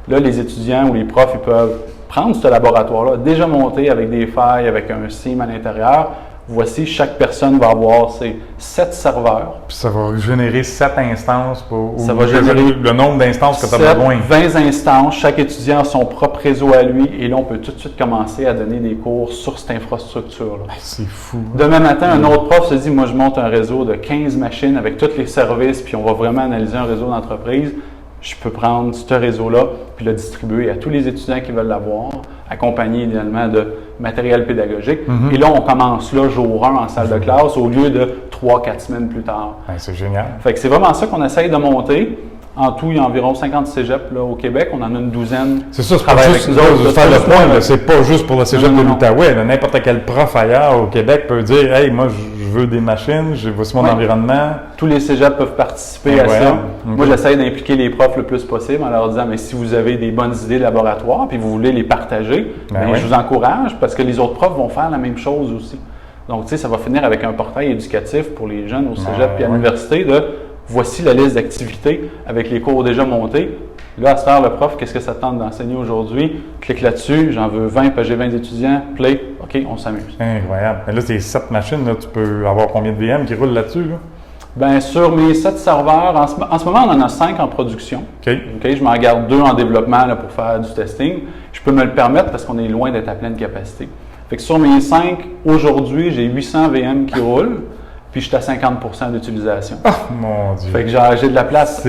Là, les étudiants ou les profs, ils peuvent prendre ce laboratoire-là, déjà monté avec des failles, avec un SIEM à l'intérieur. Voici, chaque personne va avoir ses 7 serveurs. Puis ça va générer 7 instances pour ça va générer le nombre d'instances que tu as besoin. 20 instances, chaque étudiant a son propre réseau à lui, et là, on peut tout de suite commencer à donner des cours sur cette infrastructure-là. C'est fou. Demain matin, un autre prof se dit, moi, je monte un réseau de 15 machines avec tous les services, puis on va vraiment analyser un réseau d'entreprise. Je peux prendre ce réseau-là puis le distribuer à tous les étudiants qui veulent l'avoir, accompagné idéalement de matériel pédagogique. Et là, on commence là, jour 1 en salle de classe, au lieu de 3-4 semaines plus tard. C'est génial. Fait que c'est vraiment ça qu'on essaye de monter. En tout, il y a environ 50 cégeps là, au Québec. On en a une douzaine. C'est ça, c'est pas juste de faire le point. C'est pas juste pour le cégep de l'Outaouais. N'importe quel prof ailleurs au Québec peut dire « Hey, moi, je veux des machines, voici mon environnement. » Tous les cégeps peuvent participer à ça. Moi, j'essaie d'impliquer les profs le plus possible en leur disant « Mais si vous avez des bonnes idées de laboratoire puis vous voulez les partager, je vous encourage parce que les autres profs vont faire la même chose aussi. » Donc, tu sais, ça va finir avec un portail éducatif pour les jeunes au cégep et à l'université de voici la liste d'activités avec les cours déjà montés. Là, à ce faire, le prof, qu'est-ce que ça tente d'enseigner aujourd'hui? Clique là-dessus, j'en veux 20, puis j'ai 20 étudiants, play, OK, on s'amuse. Incroyable. Mais là, c'est 7 machines, là, tu peux avoir combien de VM qui roulent là-dessus? Là? Bien, sur mes 7 serveurs, en ce moment, on en a 5 en production. OK. Je m'en garde 2 en développement là, pour faire du testing. Je peux me le permettre parce qu'on est loin d'être à pleine capacité. Fait que sur mes 5, aujourd'hui, j'ai 800 VM qui roulent, puis je suis à 50% d'utilisation. Oh mon Dieu! Fait que j'ai de la place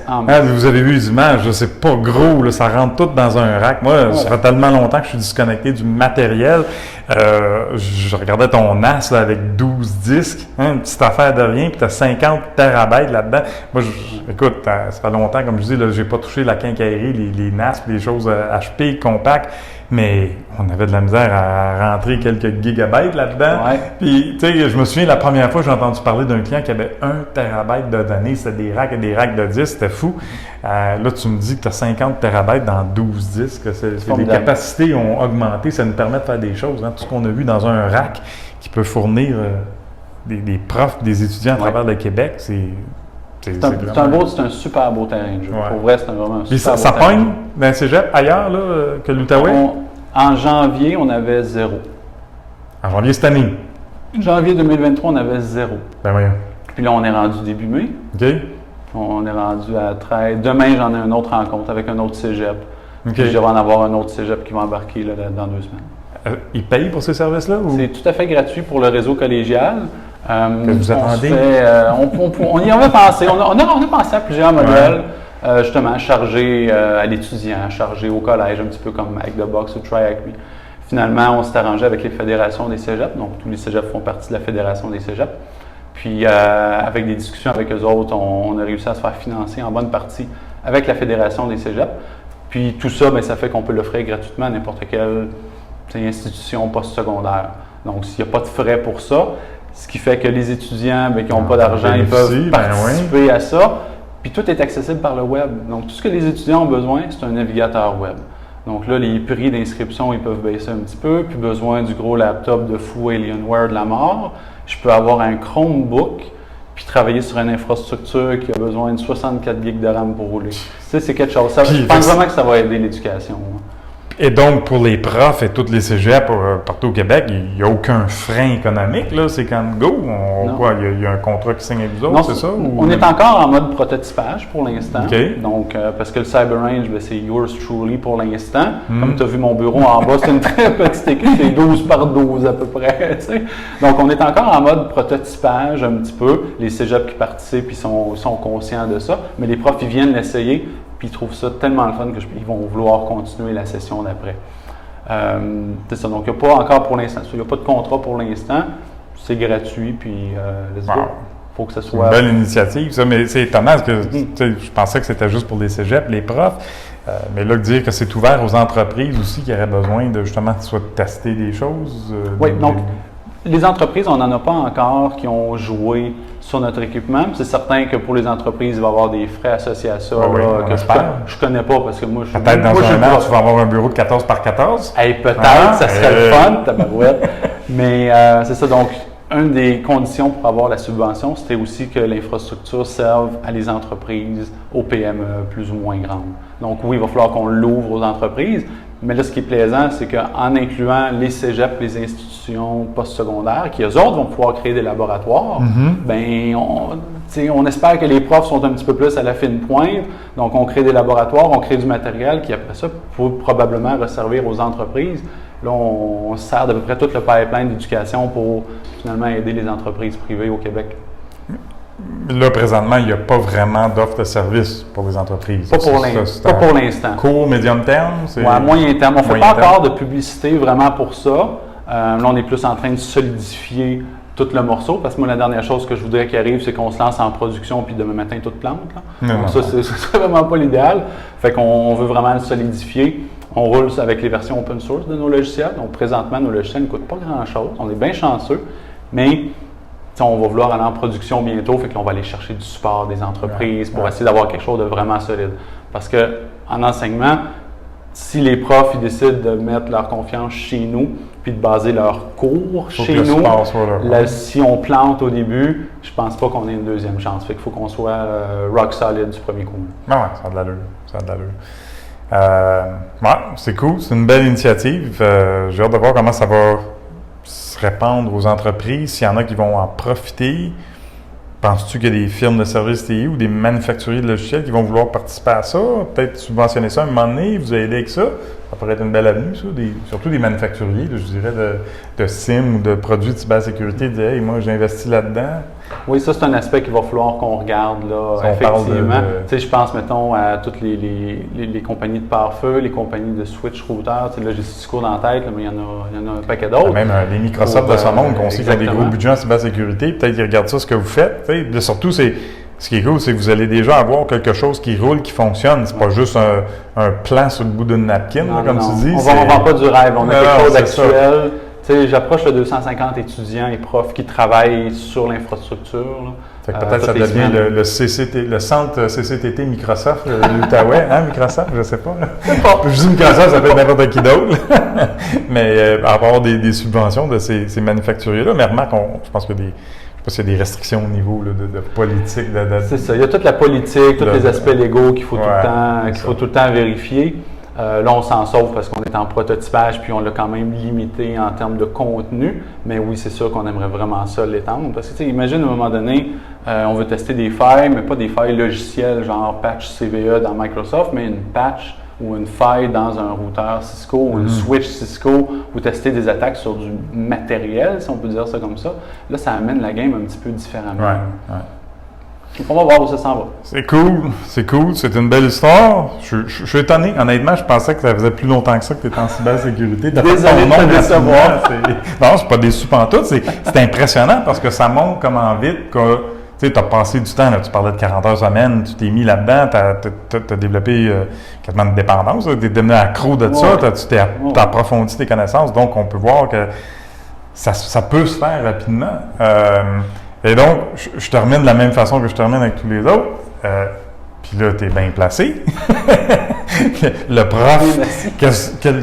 en masse. Vous avez vu les images, c'est pas gros, là, ça rentre tout dans un rack. Moi, ça fait tellement longtemps que je suis disconnecté du matériel. Je regardais ton NAS là, avec 12 disques, une petite affaire de rien, puis tu as 50 terabytes là-dedans. Moi, écoute, ça fait longtemps, comme je dis, là, j'ai pas touché la quincaillerie, les NAS, les choses HP, compactes, mais on avait de la misère à rentrer quelques gigabytes là-dedans. Puis, tu sais, je me souviens, la première fois que j'ai entendu parler d'un client qui avait 1 terabyte de données, c'était des racks et des racks de disques, c'était fou. Là, tu me dis que tu as 50 terabytes dans 12 disques. Les capacités ont augmenté, ça nous permet de faire des choses. Hein. Tout ce qu'on a vu dans un rack qui peut fournir des profs, des étudiants à travers le Québec, c'est un super beau terrain de jeu. Pour vrai, c'est vraiment un super beau terrain. Ça pogne dans le cégep ailleurs là, que l'Outaouais? En janvier, on avait 0. En janvier cette année? Janvier 2023, on avait 0. Ben voyons. Puis là, on est rendu début mai. OK. On est rendu à 13. Demain, j'en ai une autre rencontre avec un autre cégep. OK. Puis je devrais en avoir un autre cégep qui va embarquer là, dans 2 semaines. Ils payent pour ce service-là? Ou? C'est tout à fait gratuit pour le réseau collégial. Que vous attendez? On y avait pensé. On a pensé à plusieurs modèles, justement, chargés à l'étudiant, chargés au collège, un petit peu comme Hack the Box ou Try Hack Me. Finalement, on s'est arrangé avec les fédérations des cégeps. Donc, tous les cégeps font partie de la fédération des cégeps. Puis, avec des discussions avec eux autres, on a réussi à se faire financer en bonne partie avec la fédération des cégeps. Puis, tout ça, bien, ça fait qu'on peut l'offrir gratuitement à n'importe quelle institution postsecondaire. Donc, s'il n'y a pas de frais pour ça, ce qui fait que les étudiants qui n'ont pas d'argent, ils peuvent participer à ça. Puis tout est accessible par le web. Donc, tout ce que les étudiants ont besoin, c'est un navigateur web. Donc là, les prix d'inscription, ils peuvent baisser un petit peu. Plus besoin du gros laptop de fou Alienware de la mort. Je peux avoir un Chromebook puis travailler sur une infrastructure qui a besoin de 64 gigs de RAM pour rouler. C'est quelque chose. Je pense vraiment que ça va aider l'éducation. Et donc, pour les profs et toutes les cégeps partout au Québec, il n'y a aucun frein économique, là? C'est quand go? Il y a un contrat qui signe avec vous autres, c'est ça? On est encore en mode prototypage pour l'instant. Okay. Donc, parce que le CyberRange, c'est yours truly pour l'instant. Comme tu as vu mon bureau en bas, c'est une très petite équipe, c'est 12 par 12 à peu près. T'sais. Donc, on est encore en mode prototypage un petit peu. Les cégeps qui participent, ils sont conscients de ça. Mais les profs, ils viennent l'essayer. Puis ils trouvent ça tellement le fun qu'ils vont vouloir continuer la session d'après. C'est ça. Donc, il n'y a pas encore pour l'instant. Il n'y a pas de contrat pour l'instant. C'est gratuit, puis let's go. Faut que ça soit... C'est une belle initiative, ça, mais c'est étonnant parce que je pensais que c'était juste pour les cégeps, les profs. Mais là, dire que c'est ouvert aux entreprises aussi qui auraient besoin de justement soit de tester des choses. Oui, donc les entreprises, on n'en a pas encore qui ont joué sur notre équipement. C'est certain que pour les entreprises, il va y avoir des frais associés à ça que je ne connais pas parce que moi, je suis... Peut-être dans un an, tu vas avoir un bureau de 14 par 14? Peut-être, ça serait le fun, tabarouette. Mais c'est ça, donc, une des conditions pour avoir la subvention, c'était aussi que l'infrastructure serve à les entreprises, aux PME plus ou moins grandes. Donc oui, il va falloir qu'on l'ouvre aux entreprises. Mais là, ce qui est plaisant, c'est qu'en incluant les cégeps, les institutions postsecondaires, qui eux autres vont pouvoir créer des laboratoires, on espère que les profs sont un petit peu plus à la fine pointe. Donc, on crée des laboratoires, on crée du matériel qui, après ça, peut probablement resservir aux entreprises. Là, on sert d'à peu près tout le pipeline d'éducation pour finalement aider les entreprises privées au Québec. Là, présentement, il n'y a pas vraiment d'offre de service pour les entreprises. Pas pour l'instant. Court, médium terme? À moyen terme. On ne fait pas encore de publicité vraiment pour ça. Là, on est plus en train de solidifier tout le morceau, parce que moi, la dernière chose que je voudrais qu'il arrive, c'est qu'on se lance en production puis demain matin, tout plante. Donc ça, c'est vraiment pas l'idéal. Fait qu'on veut vraiment le solidifier. On roule avec les versions open source de nos logiciels. Donc, présentement, nos logiciels ne coûtent pas grand-chose. On est bien chanceux, mais on va vouloir aller en production bientôt, fait qu'on va aller chercher du support des entreprises pour essayer d'avoir quelque chose de vraiment solide. Parce qu'en enseignement, si les profs ils décident de mettre leur confiance chez nous puis de baser leurs cours chez nous, si on plante au début, je pense pas qu'on ait une deuxième chance. Fait qu'il faut qu'on soit rock solid du premier coup. Ça a de l'allure. C'est cool, c'est une belle initiative. J'ai hâte de voir comment ça va se répandre aux entreprises, s'il y en a qui vont en profiter. Penses-tu qu'il y a des firmes de services TI ou des manufacturiers de logiciels qui vont vouloir participer à ça? Peut-être subventionner ça à un moment donné, vous aider avec ça? Ça pourrait être une belle avenue, ça. Surtout des manufacturiers, là, je dirais, de SIM ou de produits de cybersécurité, de dire, hey, moi, j'ai investi là-dedans. Oui, ça, c'est un aspect qu'il va falloir qu'on regarde, là, effectivement. Tu sais, je pense, mettons, à toutes les compagnies de pare-feu, les compagnies de switch routeur. Tu sais, là, j'ai Cisco dans la tête, là, mais il y en a un paquet d'autres. Même les Microsoft de ce monde, qu'on sait qu'ils ont des gros budgets en cybersécurité, peut-être qu'ils regardent ça, ce que vous faites. Tu sais, surtout, ce qui est cool, c'est que vous allez déjà avoir quelque chose qui roule, qui fonctionne. C'est pas juste un plan sur le bout d'une napkin, comme tu dis. On ne vend pas du rêve, on a quelque chose d'actuel. Tu sais, j'approche de 250 étudiants et profs qui travaillent sur l'infrastructure. Fait que peut-être ça devient le centre CCTT Microsoft, l'Outaouais, hein, Microsoft, je sais pas. Je dis Microsoft, ça peut être n'importe qui d'autre. Mais à avoir des subventions de ces manufacturiers-là, mais remarque, je pense qu'il y a s'il y a des restrictions au niveau là, de politique. C'est ça. Il y a toute la politique, tous les aspects légaux qu'il faut, tout le temps vérifier. Là, on s'en sauve parce qu'on est en prototypage puis on l'a quand même limité en termes de contenu. Mais oui, c'est sûr qu'on aimerait vraiment ça l'étendre. Parce que, tu sais, imagine à un moment donné, on veut tester des failles, mais pas des failles logicielles, genre patch CVE dans Microsoft, mais une patch ou une faille dans un routeur Cisco ou une switch Cisco ou tester des attaques sur du matériel, si on peut dire ça comme ça. Là, ça amène la game un petit peu différemment. Donc, on va voir où ça s'en va. C'est cool, c'est une belle histoire. Je suis étonné, honnêtement, je pensais que ça faisait plus longtemps que ça que tu étais en cybersécurité. Désolé de te décevoir. Non, c'est pas déçu pantoute, c'est impressionnant parce que ça montre comment vite tu as passé du temps, là, tu parlais de 40 heures semaine, tu t'es mis là-dedans, tu as développé quasiment une dépendance, tu es devenu accro de ça, tu t'es approfondi tes connaissances, donc on peut voir que ça peut se faire rapidement. Et donc, je termine de la même façon que je termine avec tous les autres. Puis là, tu es bien placé. Le prof,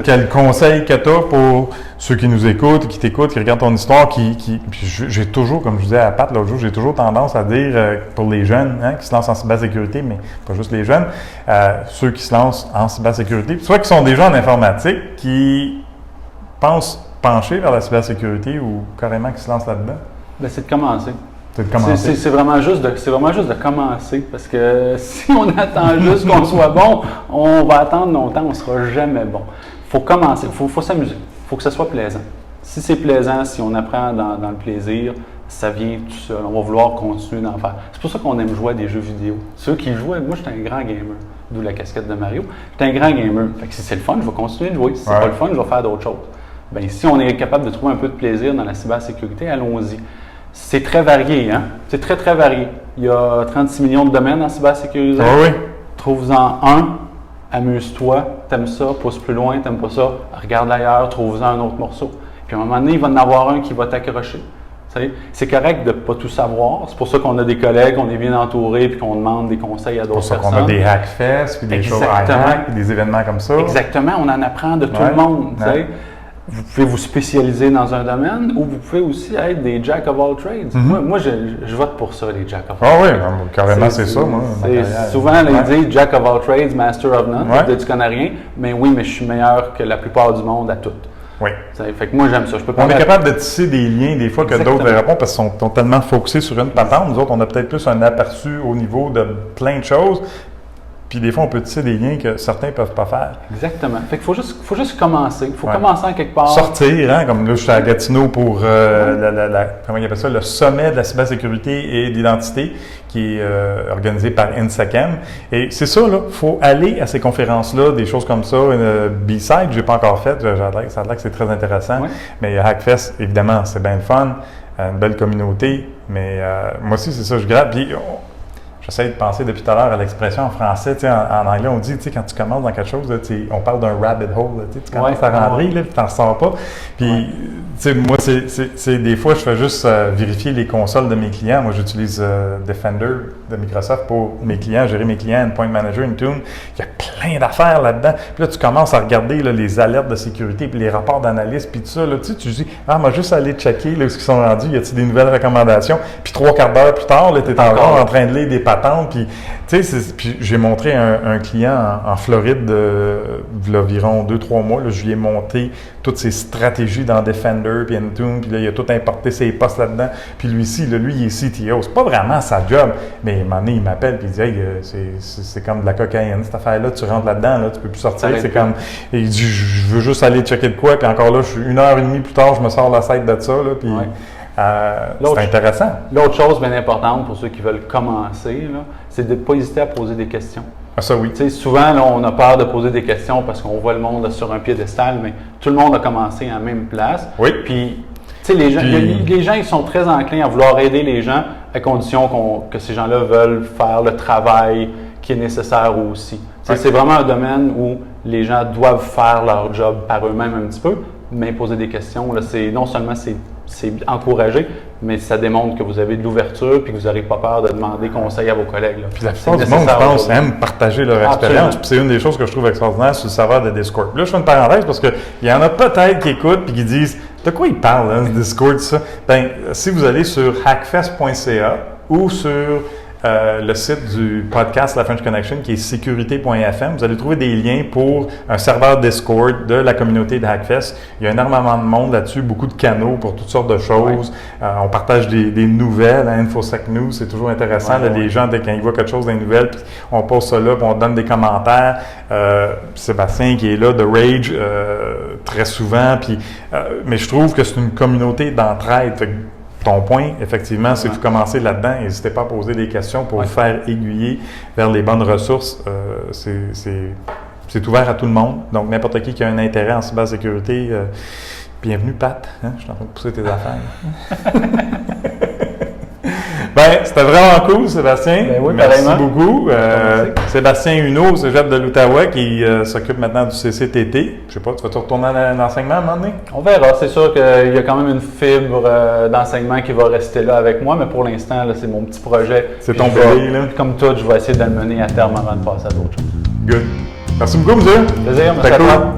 quel conseil que tu as pour ceux qui nous écoutent, qui t'écoutent, qui regardent ton histoire, puis j'ai toujours, comme je disais à Pat l'autre jour, j'ai toujours tendance à dire pour les jeunes qui se lancent en cybersécurité, mais pas juste les jeunes, ceux qui se lancent en cybersécurité, soit qui sont déjà en informatique, qui pensent pencher vers la cybersécurité ou carrément qui se lancent là-dedans. Bien, c'est de commencer. C'est vraiment juste de commencer, parce que si on attend juste qu'on soit bon, on va attendre longtemps, on ne sera jamais bon. Il faut commencer, il faut s'amuser, il faut que ce soit plaisant. Si c'est plaisant, si on apprend dans le plaisir, ça vient tout seul, on va vouloir continuer d'en faire. C'est pour ça qu'on aime jouer à des jeux vidéo. Ceux qui jouent, moi j'étais un grand gamer, d'où la casquette de Mario, j'étais un grand gamer. Fait que si c'est le fun, je vais continuer de jouer. Si c'est pas le fun, je vais faire d'autres choses. Bien, si on est capable de trouver un peu de plaisir dans la cybersécurité, allons-y. C'est très varié, hein? C'est très, très varié. Il y a 36 millions de domaines en cybersécurité. Ah oui. Trouve-en un, amuse-toi, t'aimes ça, pousse plus loin, t'aimes pas ça, regarde ailleurs, trouve-en un autre morceau. Puis à un moment donné, il va en avoir un qui va t'accrocher. C'est correct de ne pas tout savoir. C'est pour ça qu'on a des collègues, on est bien entourés, puis qu'on demande des conseils à d'autres personnes. C'est pour ça qu'on a des Hackfest, puis des choses à hack, puis des événements comme ça. Exactement, on en apprend de tout le monde. Vous pouvez vous spécialiser dans un domaine ou vous pouvez aussi être des jack of all trades. Moi je vote pour ça, les jack of all trades. Ah oui, carrément, c'est ça, moi. Souvent, ils disent jack of all trades, master of none. Tu connais rien, mais oui, mais je suis meilleur que la plupart du monde à tout. Oui. Fait que moi, j'aime ça. On est capable de tisser des liens des fois que d'autres ne répondent parce qu'ils sont tellement focusés sur une patente. Nous autres, on a peut-être plus un aperçu au niveau de plein de choses. Puis des fois, on peut tisser des liens que certains ne peuvent pas faire. Exactement. Fait qu'il faut juste commencer. Il faut commencer en quelque part. Sortir, hein, comme là, je suis à Gatineau pour comment il appelle ça, le sommet de la cybersécurité et d'identité qui est organisé par INSACEM. Et c'est ça, là, il faut aller à ces conférences-là, des choses comme ça. B-Side, je n'ai pas encore fait, ça a l'air que c'est très intéressant. Mais Hackfest, évidemment, c'est bien le fun, une belle communauté. Mais moi aussi, c'est ça, je gratte. Puis, j'essaie de penser depuis tout à l'heure à l'expression en français. En anglais, on dit, quand tu commences dans quelque chose, là, on parle d'un rabbit hole. Là, tu commences à rentrer, puis tu n'en sors pas. Puis, moi, c'est des fois, je fais juste vérifier les consoles de mes clients. Moi, j'utilise Defender de Microsoft pour mes clients, gérer mes clients, Endpoint Manager, Intune. Il y a plein d'affaires là-dedans. Puis là, tu commences à regarder là, les alertes de sécurité, puis les rapports d'analyse, puis tout ça. Là, tu dis, moi, juste aller checker là, où ils sont rendus. Y a-t-il des nouvelles recommandations? Puis 3 quarts d'heure plus tard, tu es encore en train de lire des patentes patente. Puis j'ai montré un client en Floride il y a environ 2-3 mois. Là, je lui ai monté toutes ses stratégies dans Defender puis Intune. Puis là, il a tout importé ses postes là-dedans. Puis lui il est CTO. C'est pas vraiment sa job. Mais à un moment donné, il m'appelle puis il dit « Hey, c'est comme de la cocaïne, cette affaire-là. Tu rentres là-dedans, là, tu peux plus sortir. » C'est comme... Et il dit « Je veux juste aller checker de quoi. » Puis encore là, 1h30 plus tard, je me sors la tête de ça. Là, puis, c'est intéressant. L'autre chose bien importante pour ceux qui veulent commencer, c'est de ne pas hésiter à poser des questions. Ah, ça oui. Souvent, là, on a peur de poser des questions parce qu'on voit le monde là, sur un piédestal, mais tout le monde a commencé à la même place. Oui. Puis, les gens, ils sont très enclins à vouloir aider les gens à condition que ces gens-là veulent faire le travail qui est nécessaire aussi. Oui. C'est vraiment un domaine où les gens doivent faire leur job par eux-mêmes un petit peu, mais poser des questions, là, non seulement c'est encouragé, mais ça démontre que vous avez de l'ouverture et que vous n'aurez pas peur de demander conseil à vos collègues. Là. Puis la plupart du monde, je pense, aime partager leur expérience. Puis c'est une des choses que je trouve extraordinaire sur le serveur de Discord. Là, je fais une parenthèse parce qu'il y en a peut-être qui écoutent et qui disent « De quoi ils parlent, hein, ce Discord, ça? » Bien, si vous allez sur hackfest.ca ou sur le site du podcast La French Connection qui est sécurité.fm. Vous allez trouver des liens pour un serveur Discord de la communauté de Hackfest. Il y a énormément de monde là-dessus, beaucoup de canaux pour toutes sortes de choses. Ouais. On partage des nouvelles, hein, InfoSec News, c'est toujours intéressant. Ouais, là, les gens, dès qu'ils voient quelque chose des nouvelles, puis on pose ça là, puis on donne des commentaires. Sébastien qui est là de Rage très souvent. Puis, mais je trouve que c'est une communauté d'entraide. Ton point, effectivement, c'est que vous commencez là-dedans. N'hésitez pas à poser des questions pour vous faire aiguiller vers les bonnes ressources. C'est ouvert à tout le monde. Donc, n'importe qui a un intérêt en cybersécurité, bienvenue, Pat. Hein? Je suis en train de pousser tes affaires. Bien, c'était vraiment cool, Sébastien. Ben oui, merci beaucoup. Sébastien Huneau, cégep de l'Outaouais, qui s'occupe maintenant du CCTT. Je ne sais pas, tu vas-tu retourner à l'enseignement à un moment donné? On verra. C'est sûr qu'il y a quand même une fibre d'enseignement qui va rester là avec moi, mais pour l'instant, là, c'est mon petit projet. C'est ton bébé, là? Comme tout, je vais essayer de le mener à terme avant de passer à d'autres choses. Good. Merci beaucoup, monsieur. Plaisir, merci à toi.